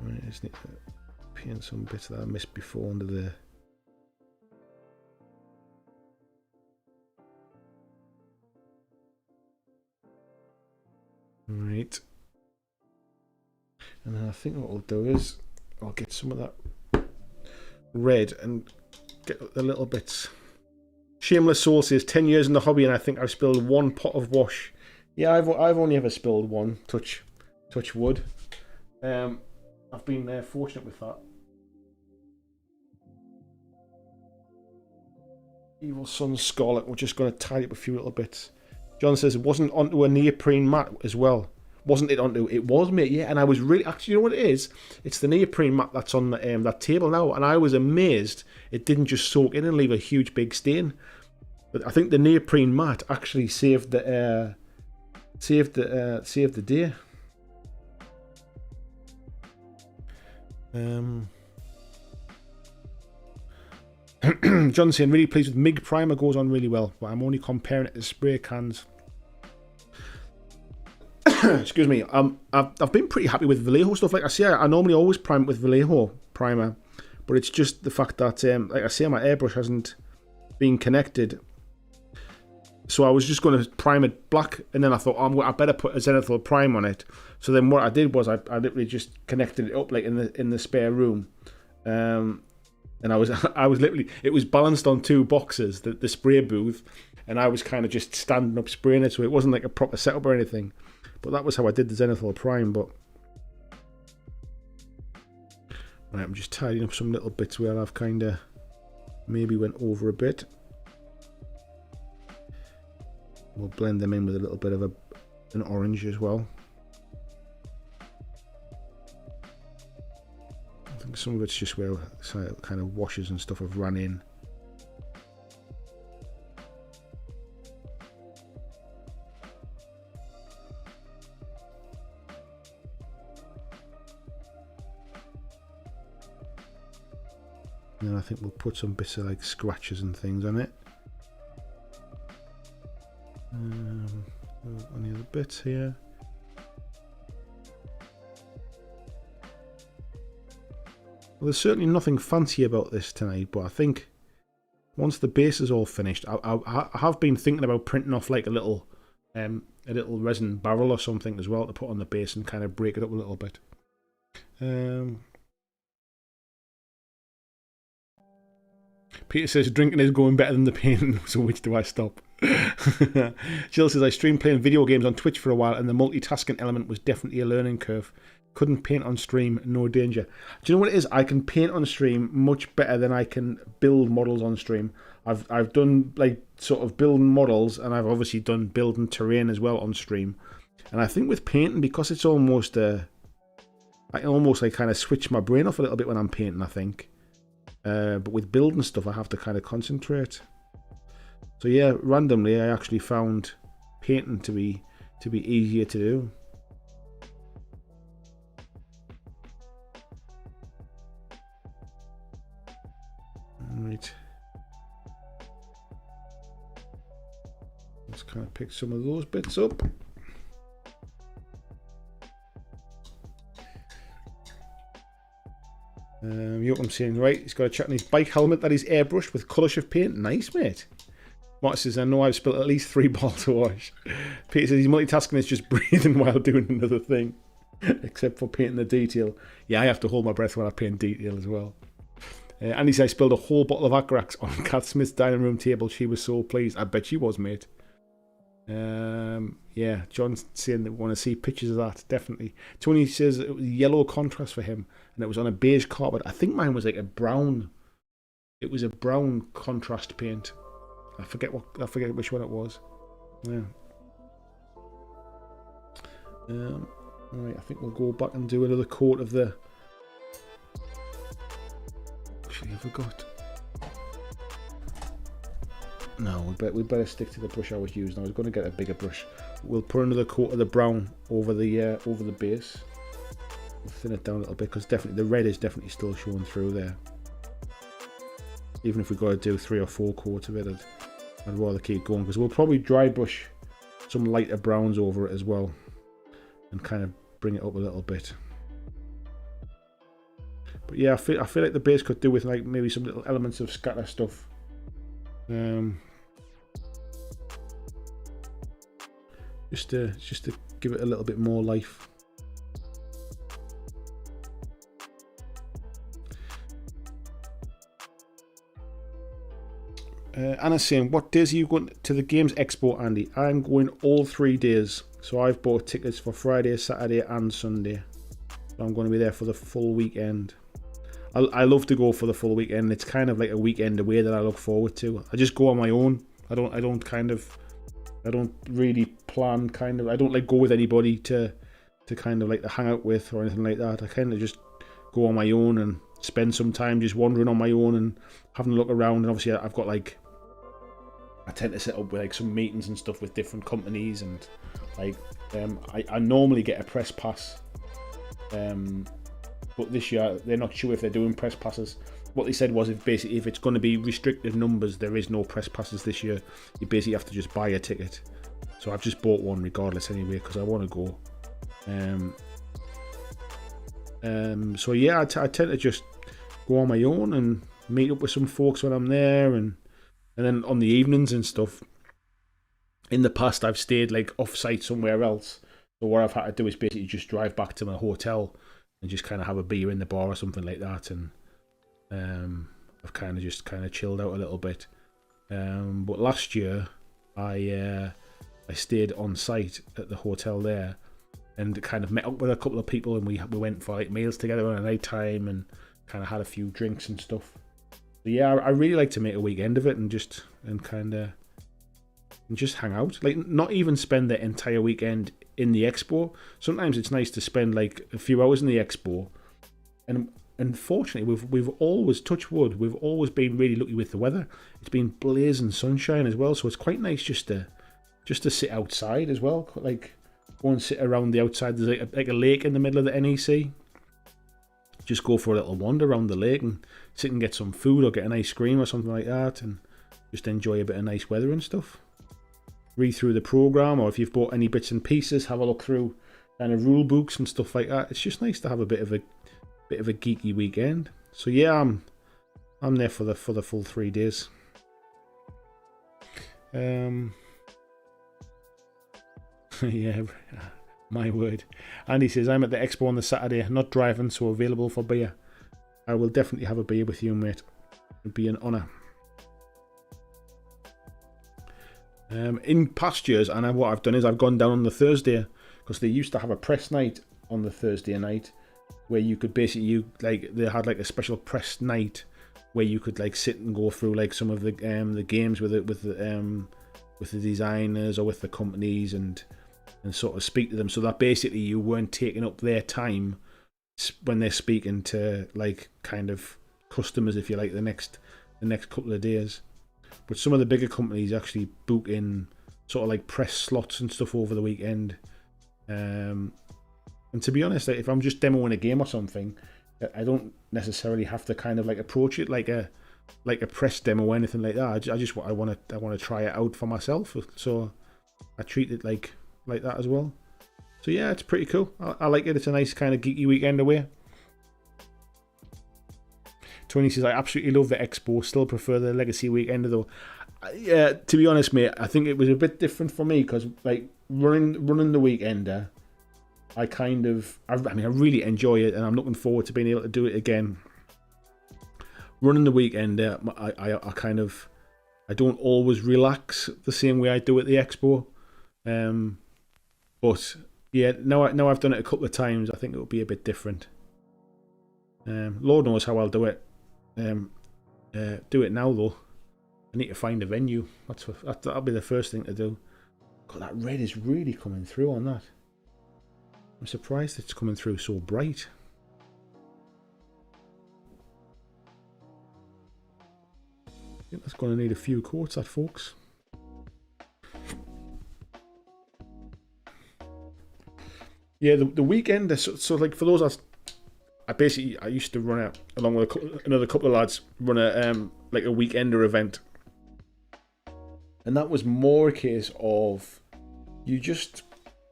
Right, I just need to paint some bits that I missed before under there. Right. And then I think what we'll do is I'll get some of that red and get the little bits. Shameless Soul says 10 years in the hobby and I think I've spilled one pot of wash. Yeah, I've only ever spilled one. Touch wood. I've been fortunate with that. Evil Sun Scarlet. We're just going to tidy up a few little bits. John says it wasn't onto a neoprene mat as well. Wasn't it onto? It was, mate. Yeah, and I was really actually. You know what it is? It's the neoprene mat that's on the, that table now, and I was amazed it didn't just soak in and leave a huge big stain. But I think the neoprene mat actually saved the day. John saying really pleased with MIG primer, goes on really well, but I'm only comparing it to spray cans. Excuse me. I've been pretty happy with Vallejo stuff. Like I say, I normally always prime it with Vallejo primer, but it's just the fact that, like I say, my airbrush hasn't been connected. So I was just going to prime it black, and then I thought, I better put a zenithal prime on it. So then what I did was I literally just connected it up like in the spare room, and I was literally, it was balanced on two boxes, the spray booth, and I was kind of just standing up spraying it, so it wasn't like a proper setup or anything. But that was how I did the zenithal prime. But right, I'm just tidying up some little bits where I've kind of maybe went over a bit. We'll blend them in with a little bit of an orange as well. I think some of it's just where kind of washes and stuff have run in. And then I think we'll put some bits of like scratches and things on it. Any other bits here? Well, there's certainly nothing fancy about this tonight, but I think once the base is all finished, I have been thinking about printing off like a little resin barrel or something as well to put on the base and kind of break it up a little bit. Peter says drinking is going better than the painting, so which do I stop? Jill says I streamed playing video games on Twitch for a while and the multitasking element was definitely a learning curve. Couldn't paint on stream, no danger. Do you know what it is? I can paint on stream much better than I can build models on stream. I've done like sort of building models, and I've obviously done building terrain as well on stream. And I think with painting, because it's almost I can almost like kind of switch my brain off a little bit when I'm painting, I think. but with building stuff, I have to kind of concentrate. So yeah, randomly, I actually found painting to be easier to do. Right. Let's kind of pick some of those bits up. I'm saying, right, he's got a check on his bike helmet that is airbrushed with colour shift paint. Nice, mate. Mark says, I know I've spilled at least 3 bottles of wash. Peter says he's multitasking, is just breathing while doing another thing. Except for painting the detail. Yeah, I have to hold my breath when I paint detail as well. Andy says I spilled a whole bottle of Acrax on Kat Smith's dining room table. She was so pleased. I bet she was, mate. Yeah, John's saying that we want to see pictures of that, definitely. Tony says it was yellow contrast for him, and it was on a beige carpet. I think mine was like a brown. It was a brown contrast paint. I forget which one it was. Yeah. Alright, I think we'll go back and do another coat of the... Actually, I forgot. No, we better stick to the brush I was using. I was going to get a bigger brush. We'll put another coat of the brown over the base. We'll thin it down a little bit because definitely the red is definitely still showing through there. Even if we've got to do 3 or 4 coats of it, I'd rather keep going because we'll probably dry brush some lighter browns over it as well and kind of bring it up a little bit. But yeah, I feel like the base could do with like maybe some little elements of scatter stuff. Just to give it a little bit more life. Anna's saying, what days are you going to the Games Expo, Andy? I'm going all 3 days. So I've bought tickets for Friday, Saturday and Sunday. So I'm going to be there for the full weekend. I love to go for the full weekend. It's kind of like a weekend away that I look forward to. I just go on my own. I don't really plan I don't like go with anybody to kind of like to hang out with or anything like that. I kind of just go on my own and spend some time just wandering on my own and having a look around. And obviously I've got like, I tend to set up with like some meetings and stuff with different companies, and like I normally get a press pass, but this year they're not sure if they're doing press passes. What they said was if it's going to be restricted numbers, there is no press passes this year. You basically have to just buy a ticket. So I've just bought one regardless anyway because I want to go. So yeah, I tend to just go on my own and meet up with some folks when I'm there, and then on the evenings and stuff. In the past, I've stayed like off-site somewhere else. So what I've had to do is basically just drive back to my hotel and just kind of have a beer in the bar or something like that, and I've kind of chilled out a little bit. But last year, I stayed on site at the hotel there, and kind of met up with a couple of people, and we went for like meals together on a night time, and kind of had a few drinks and stuff. So yeah, I really like to make a weekend of it and just hang out. Like, not even spend the entire weekend in the expo. Sometimes it's nice to spend like a few hours in the expo, and unfortunately we've always, touch wood, we've always been really lucky with the weather. It's been blazing sunshine as well, so it's quite nice just to sit outside as well. Like, go and sit around the outside. There's like a lake in the middle of the NEC. Just go for a little wander around the lake and sit and get some food or get an ice cream or something like that, and just enjoy a bit of nice weather and stuff. Read through the program, or if you've bought any bits and pieces, have a look through kind of rule books and stuff like that. It's just nice to have a bit of a geeky weekend. So yeah, I'm there for the full 3 days. Yeah, my word. Andy says, I'm at the expo on the Saturday, not driving, so available for beer. I will definitely have a beer with you, mate. It'd be an honour. In past years, and what I've done is I've gone down on the Thursday, because they used to have a press night on the Thursday night, where you could basically, they had like a special press night where you could like sit and go through like some of the games with the designers or with the companies, and sort of speak to them, so that basically you weren't taking up their time when they're speaking to like kind of customers, if you like, the next couple of days. But some of the bigger companies actually book in sort of like press slots and stuff over the weekend. And to be honest, if I'm just demoing a game or something, I don't necessarily have to kind of like approach it like a press demo or anything like that. I want to try it out for myself, so I treat it like that as well. So yeah, it's pretty cool. I like it. It's a nice kind of geeky weekend away. Tony says, I absolutely love the expo. Still prefer the Legacy weekend though. Yeah, to be honest, mate, I think it was a bit different for me because like running the weekender, I really enjoy it, and I'm looking forward to being able to do it again. Running the weekender, I don't always relax the same way I do at the expo. But yeah, now I've done it a couple of times, I think it'll be a bit different. Lord knows how I'll do it. Do it now though. I need to find a venue. That'll be the first thing to do. God, that red is really coming through on that. I'm surprised it's coming through so bright. I think that's going to need a few coats, that, folks. Yeah, the weekend. So like for those I used to run out along with another couple of lads, run a like a weekender event, and that was more a case of you just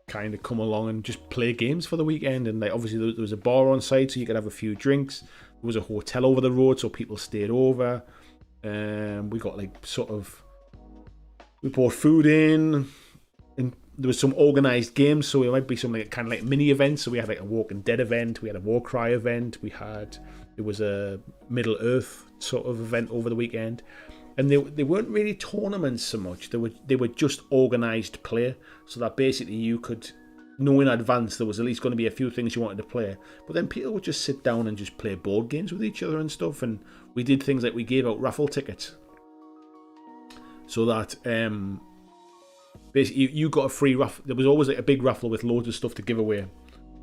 kind of come along and just play games for the weekend. And like obviously there was a bar on site, so you could have a few drinks. There was a hotel over the road, so people stayed over. We got like we brought food in, and there was some organised games, so it might be some like kind of like mini events. So we had like a Walking Dead event, we had a Warcry event, it was a Middle Earth sort of event over the weekend, and they weren't really tournaments so much. They were just organised play, so that basically you could know in advance there was at least going to be a few things you wanted to play, but then people would just sit down and just play board games with each other and stuff. And we did things like we gave out raffle tickets, so that basically you got a free raffle. There was always like a big raffle with loads of stuff to give away,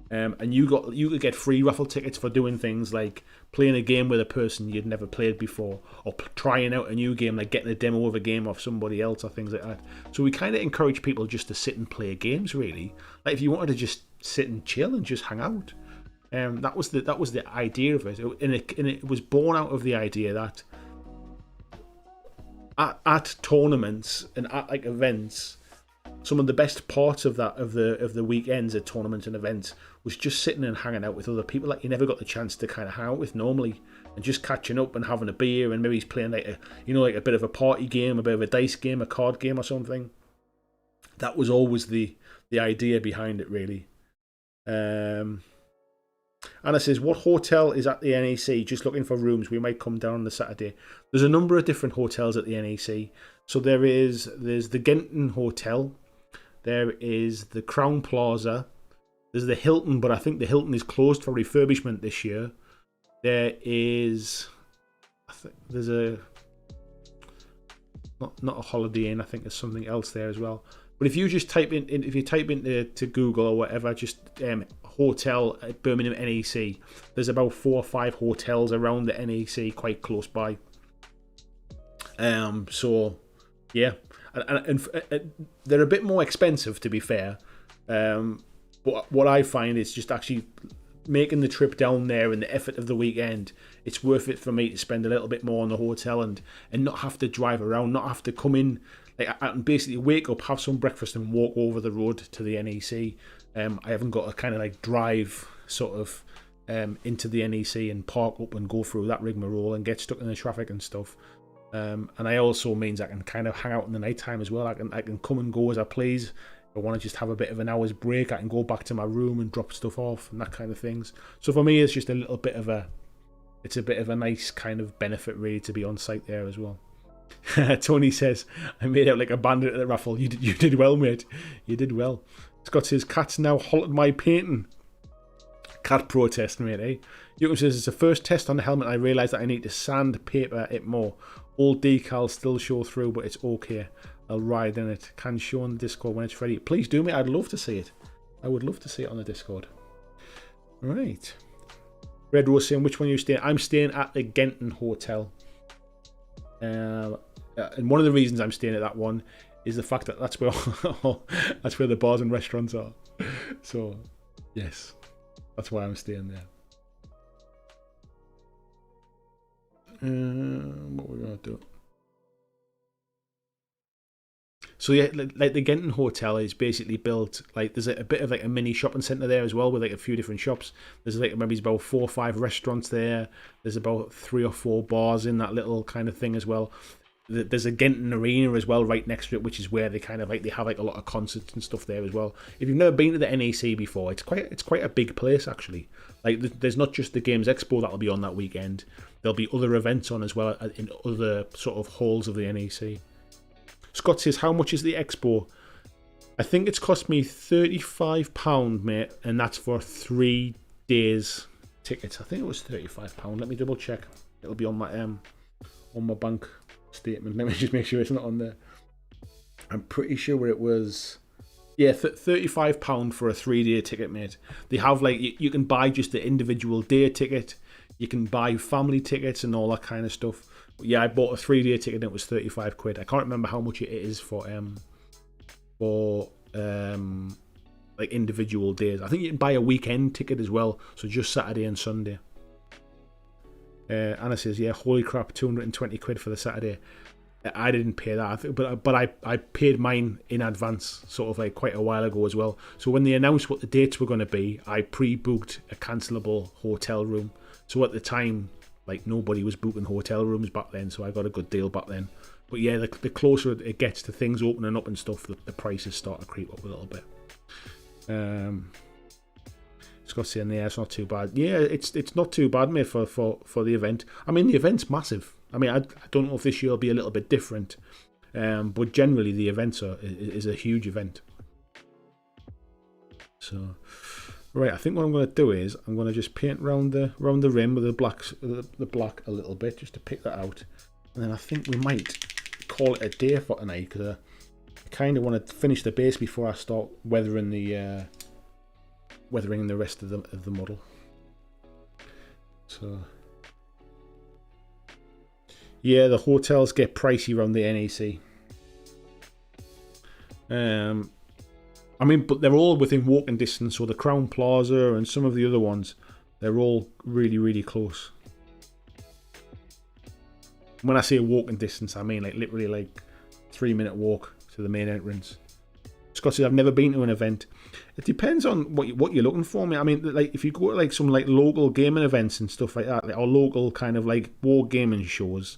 and you could get free raffle tickets for doing things like playing a game with a person you'd never played before, or trying out a new game, like getting a demo of a game off somebody else or things like that. So we kind of encourage people just to sit and play games, really. Like if you wanted to just sit and chill and just hang out, that was the idea of it, and it was born out of the idea that at tournaments and at like events, some of the best parts of the weekends at tournaments and events was just sitting and hanging out with other people that you never got the chance to kind of hang out with normally, and just catching up and having a beer, and maybe he's playing like a bit of a party game, a bit of a dice game, a card game or something. That was always the idea behind it, really. Anna says, what hotel is at the NEC? Just looking for rooms. We might come down on the Saturday. There's a number of different hotels at the NEC. So there's the Genton Hotel. There is the Crown Plaza. There's the Hilton, but I think the Hilton is closed for refurbishment this year. There's not a Holiday Inn. I think there's something else there as well. But if you just type into Google or whatever, just hotel at Birmingham NEC, there's about 4 or 5 hotels around the NEC quite close by. So yeah, and they're a bit more expensive, to be fair. But what I find is just actually making the trip down there and the effort of the weekend, it's worth it for me to spend a little bit more on the hotel and not have to drive around, not have to come in. Like, I can basically wake up, have some breakfast, and walk over the road to the NEC. I haven't got to kind of like drive sort of into the NEC and park up and go through that rigmarole and get stuck in the traffic and stuff. And I also means I can kind of hang out in the night time as well. I can come and go as I please. If I want to just have a bit of an hour's break, I can go back to my room and drop stuff off and that kind of things. So for me, it's just a bit of a nice kind of benefit, really, to be on site there as well. Tony says, I made out like a bandit at the raffle. You did well, mate. You did well. Scott says, cats now halted my painting. Cat protest, mate, eh? Yuko says, it's the first test on the helmet. I realised that I need to sandpaper it more. All decals still show through, but it's okay. I'll ride in it. Can show on the Discord when it's ready. Please do, mate. I'd love to see it. I would love to see it on the Discord. Right. Red Rose saying, which one are you staying? I'm staying at the Genton Hotel. And one of the reasons I'm staying at that one is the fact that that's where that's where the bars and restaurants are. So, yes, that's why I'm staying there. What we're gonna do? So yeah, like the Genton Hotel is basically built like there's a bit of like a mini shopping centre there as well with like a few different shops. There's like maybe about 4 or 5 restaurants there. There's about 3 or 4 bars in that little kind of thing as well. There's a Genton Arena as well right next to it, which is where they kind of like they have like a lot of concerts and stuff there as well. If you've never been to the NEC before, it's quite a big place actually. Like there's not just the Games Expo that'll be on that weekend. There'll be other events on as well in other sort of halls of the NEC. Scott says, how much is the expo? I think it's cost me £35, mate, and that's for 3 days tickets. I think it was £35. Let me double check. It'll be on my bank statement. Let me just make sure it's not on there. I'm pretty sure it was, yeah, £35 for a 3-day ticket, mate. They have like you can buy just the individual day ticket. You can buy family tickets and all that kind of stuff. Yeah, I bought a 3-day ticket and it was 35 quid. I can't remember how much it is for like individual days. I think you can buy a weekend ticket as well, so just Saturday and Sunday. Anna says, yeah, holy crap, 220 quid for the Saturday. I didn't pay that, but I paid mine in advance, sort of like quite a while ago as well. So when they announced what the dates were going to be, I pre-booked a cancelable hotel room. So at the time, like nobody was booking hotel rooms back then, so I got a good deal back then. But yeah, the closer it gets to things opening up and stuff, the prices start to creep up a little bit. Scott's saying, yeah, it's not too bad. Yeah, it's not too bad, mate, for the event. I mean, the event's massive. I mean, I don't know if this year will be a little bit different, but generally the event is a huge event. So, right, I think what I'm going to do is I'm going to just paint round the rim with the black a little bit just to pick that out, and then I think we might call it a day for tonight because I kind of want to finish the base before I start weathering the rest of the model. So yeah, the hotels get pricey around the NEC. I mean, but they're all within walking distance. So the Crown Plaza and some of the other ones, they're all really, really close. When I say walking distance, I mean like literally like 3-minute walk to the main entrance. Scott says, I've never been to an event. It depends on what you're looking for, mate. I mean, like if you go to like some like local gaming events and stuff like that, like, or local kind of like war gaming shows,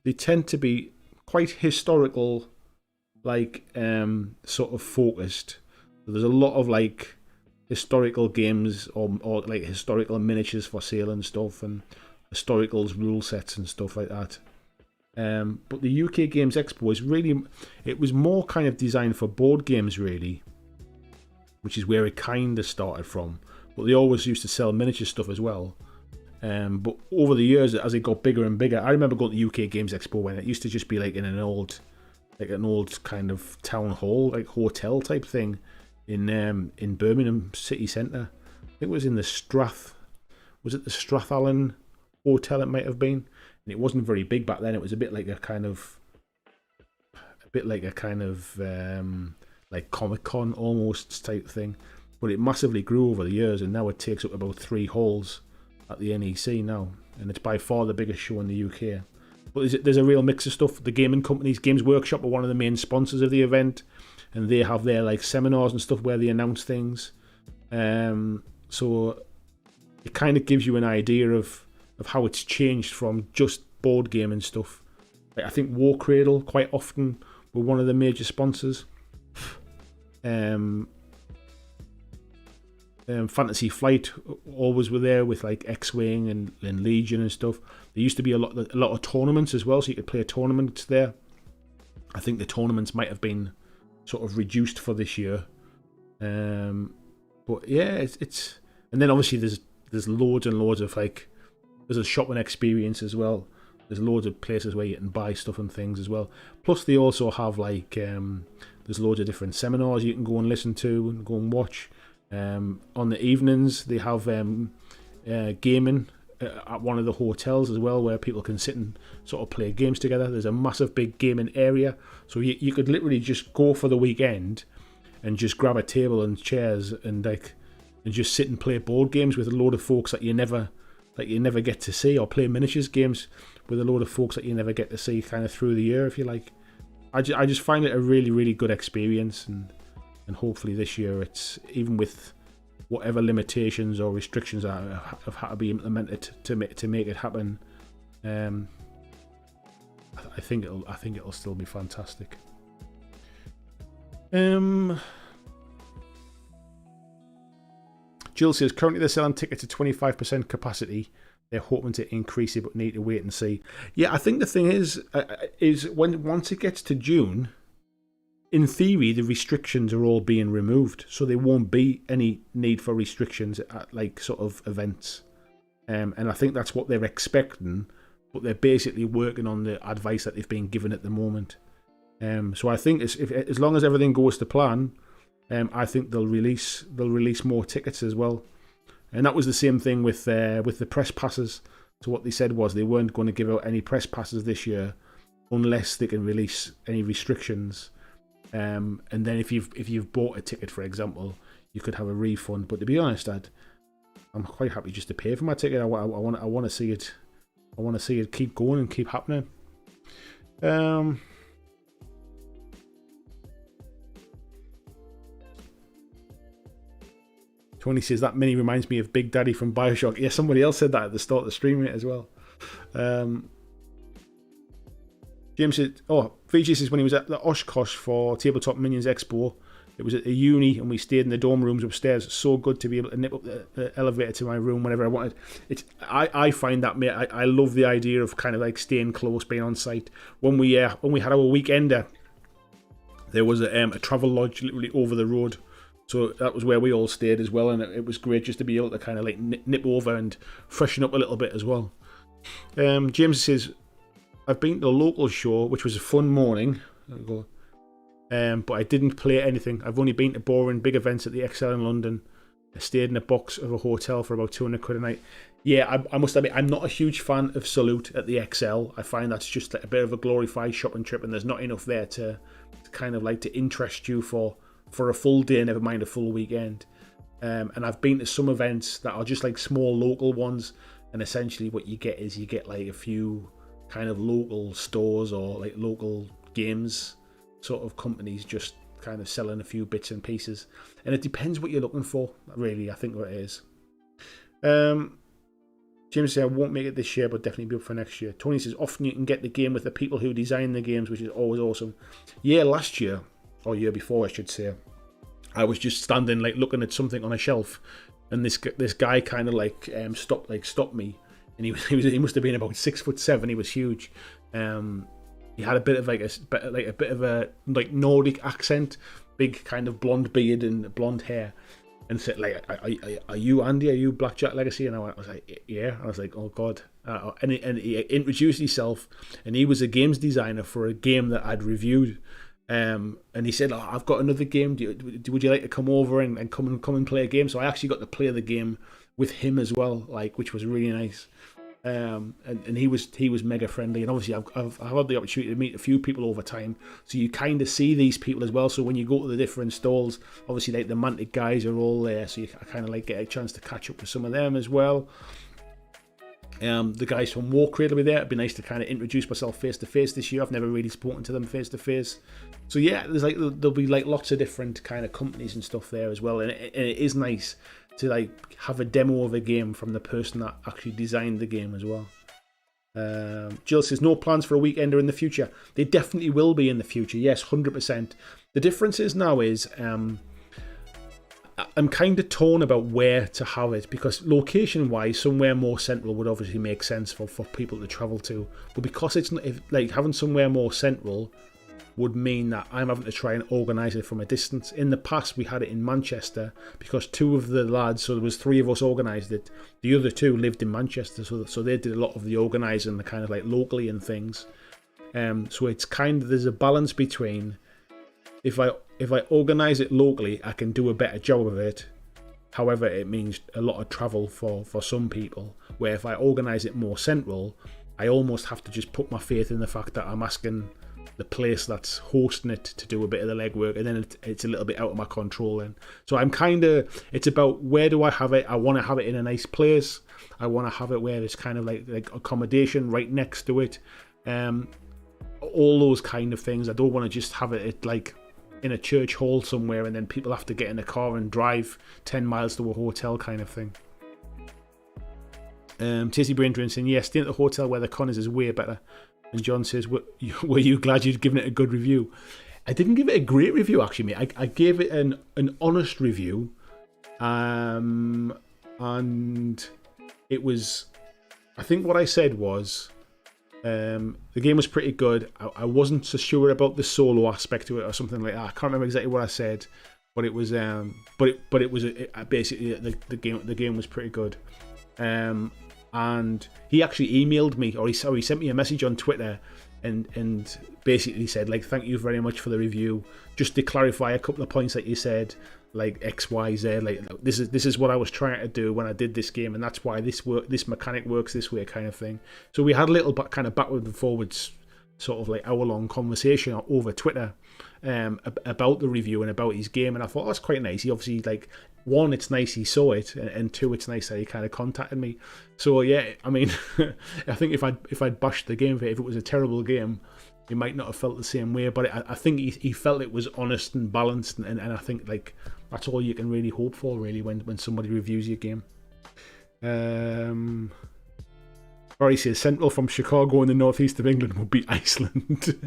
they tend to be quite historical, like sort of focused. So there's a lot of like historical games or like historical miniatures for sale and stuff, and historical rule sets and stuff like that. But the UK Games Expo is really, it was more kind of designed for board games really, which is where it kind of started from. But they always used to sell miniature stuff as well. But over the years, as it got bigger and bigger, I remember going to the UK Games Expo when it used to just be like in an old kind of town hall, like hotel type thing in Birmingham city centre. I think it was in the was it the Strathallan Hotel it might have been? And it wasn't very big back then. It was a bit like a kind of like Comic-Con almost type thing. But it massively grew over the years, and now it takes up about 3 halls at the NEC now, and it's by far the biggest show in the UK. But there's a real mix of stuff. The gaming companies, Games Workshop, are one of the main sponsors of the event, and they have their like seminars and stuff where they announce things. So it kind of gives you an idea of how it's changed from just board game and stuff. Like, I think War Cradle quite often were one of the major sponsors. Fantasy Flight always were there with like X-Wing and Legion and stuff. There used to be a lot of tournaments as well, so you could play tournaments there. I think the tournaments might have been sort of reduced for this year. But yeah, it's and then obviously there's loads and loads of like, there's a shopping experience as well. There's loads of places where you can buy stuff and things as well. Plus they also have like there's loads of different seminars you can go and listen to and go and watch. On the evenings they have gaming at one of the hotels as well, where people can sit and sort of play games together. There's a massive big gaming area, so you could literally just go for the weekend and just grab a table and chairs and just sit and play board games with a load of folks that you never get to see, or play miniatures games with a load of folks that you never get to see kind of through the year, if you like. I just find it a really, really good experience, and hopefully this year, it's even with whatever limitations or restrictions have had to be implemented to make it happen. I think it'll still be fantastic. Jill says currently they're selling tickets at 25% capacity. They're hoping to increase it, but need to wait and see. Yeah, I think the thing is once it gets to June, in theory, the restrictions are all being removed, so there won't be any need for restrictions at like sort of events. And I think that's what they're expecting, but they're basically working on the advice that they've been given at the moment. So I think as long as everything goes to plan, I think they'll release more tickets as well. And that was the same thing with the press passes. So what they said was they weren't going to give out any press passes this year unless they can release any restrictions. And then if you've bought a ticket, for example, you could have a refund. But to be honest, I'm quite happy just to pay for my ticket. I want to see it. I want to see it keep going and keep happening. Tony says that mini reminds me of Big Daddy from BioShock. Yeah, somebody else said that at the start of the stream as well. James said, VG says when he was at the Oshkosh for Tabletop Minions Expo, it was at a uni and we stayed in the dorm rooms upstairs. So good to be able to nip up the elevator to my room whenever I wanted. I find that, mate, I love the idea of kind of like staying close, being on site. When we had our weekender, there was a travel lodge literally over the road. So that was where we all stayed as well, and it was great just to be able to kind of like nip over and freshen up a little bit as well. James says, I've been to the local show, which was a fun morning, but I didn't play anything. I've only been to boring big events at the XL in London. I stayed in a box of a hotel for about 200 quid a night. Yeah, I must admit, I'm not a huge fan of Salute at the XL. I find that's just like a bit of a glorified shopping trip, and there's not enough there to kind of like to interest you for a full day, never mind a full weekend. And I've been to some events that are just like small local ones, and essentially what you get is you get like a few kind of local stores or like local games sort of companies just kind of selling a few bits and pieces, and it depends what you're looking for, really. I think what it is. James says I won't make it this year, but definitely be up for next year. Tony says often you can get the game with the people who design the games, which is always awesome. Yeah, last year, or year before I should say, I was just standing like looking at something on a shelf, and this guy kind of like stopped me, and he must have been about 6'7". He was huge. He had a bit of a bit of a like Nordic accent, big kind of blonde beard and blonde hair, and said like, "Are you Andy? Are you BlackJack Legacy?" And I was like, "Yeah." I was like, "Oh God!" And he introduced himself, and he was a games designer for a game that I'd reviewed. And he said, I've got another game. Would you like to come over and come and play a game? So I actually got to play the game with him as well, like, which was really nice. And he was mega friendly. And obviously I've had the opportunity to meet a few people over time, so you kind of see these people as well. So when you go to the different stalls, obviously like the Mantic guys are all there, so you kind of like get a chance to catch up with some of them as well. The guys from Warcrate will be there. It'd be nice to kind of introduce myself face to face this year. I've never really spoken to them face to face. So yeah, there'll be like lots of different kind of companies and stuff there as well. And it is nice to like have a demo of a game from the person that actually designed the game as well. Jill says no plans for a weekender in the future. They definitely will be in the future. Yes, 100%. The difference is now is I'm kind of torn about where to have it, because location-wise, somewhere more central would obviously make sense for people to travel to. But because it's like having somewhere more central would mean that I'm having to try and organise it from a distance. In the past, we had it in Manchester because two of the lads, so there was three of us organised it. The other two lived in Manchester, so they did a lot of the organising, the kind of like locally and things. So it's kind of, there's a balance between if I organise it locally, I can do a better job of it, However, it means a lot of travel for some people, where if I organise it more central, I almost have to just put my faith in the fact that I'm asking the place that's hosting it to do a bit of the legwork, and then it's a little bit out of my control then. So it's about, where do I have it? I want to have it in a nice place. I want to have it where it's kind of like accommodation right next to it. All those kind of things. I don't want to just have it like in a church hall somewhere and then people have to get in a car and drive 10 miles to a hotel kind of thing. Tasty Brain Drain saying, yes, staying at the hotel where the Connors is way better. And John says, were you glad you'd given it a good review? I didn't give it a great review, actually, mate. I gave it an honest review. And it was, I think what I said was, the game was pretty good. I wasn't so sure about the solo aspect to it or something like that. I can't remember exactly what I said, but it was, basically the game was pretty good. And he actually emailed me, or he sent me a message on Twitter, and basically said, like, thank you very much for the review. Just to clarify a couple of points that you said, like X, Y, Z, like this is what I was trying to do when I did this game, and that's why this mechanic works this way, kind of thing. So we had a little kind of backwards and forwards, sort of like hour-long conversation over Twitter about the review and about his game, and I thought that's quite nice. He obviously, like, one, it's nice he saw it, and two, it's nice that he kind of contacted me. So yeah, I mean, I think if I'd bashed the game, if it was a terrible game, he might not have felt the same way. But I think he felt it was honest and balanced, and I think, like, that's all you can really hope for, really, when somebody reviews your game. Or he says, Central from Chicago in the northeast of England would be Iceland.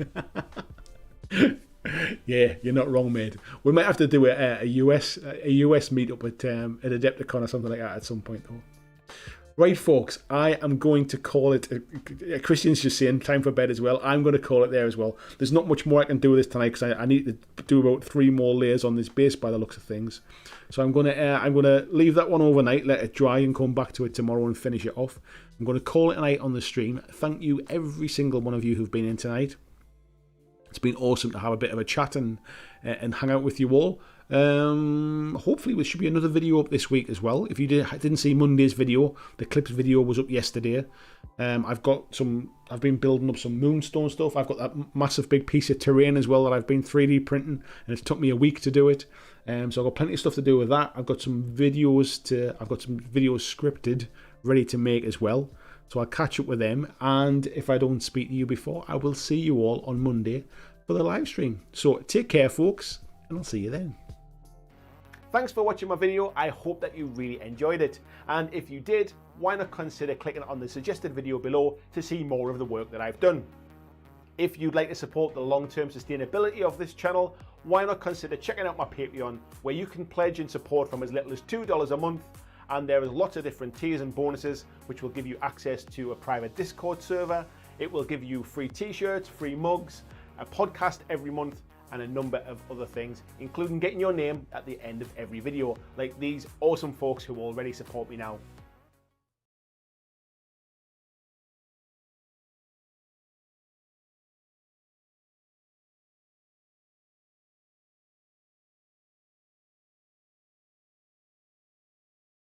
Yeah, you're not wrong, mate. We might have to do a US meetup at Adepticon or something like that at some point, though. Right, folks, I am going to call it. Christian's just saying time for bed as well. I'm going to call it there as well. There's not much more I can do with this tonight because I need to do about 3 more layers on this base by the looks of things. So I'm going to leave that one overnight, let it dry, and come back to it tomorrow and finish it off. I'm going to call it a night on the stream. Thank you, every single one of you who've been in tonight. It's been awesome to have a bit of a chat and hang out with you all. Hopefully there should be another video up this week as well. If you didn't see Monday's video, the clips video was up yesterday. I've been building up some moonstone stuff. I've got that massive big piece of terrain as well that I've been 3D printing, and it's took me a week to do it. So I've got plenty of stuff to do with that. I've got some videos scripted, ready to make as well. So I'll catch up with them, and if I don't speak to you before, I will see you all on Monday for the live stream. So take care, folks, and I'll see you then. Thanks for watching my video. I hope that you really enjoyed it. And if you did, why not consider clicking on the suggested video below to see more of the work that I've done. If you'd like to support the long-term sustainability of this channel, why not consider checking out my Patreon, where you can pledge and support from as little as $2 a month. And there is lots of different tiers and bonuses, which will give you access to a private Discord server. It will give you free t-shirts, free mugs, a podcast every month, and a number of other things, including getting your name at the end of every video, like these awesome folks who already support me now.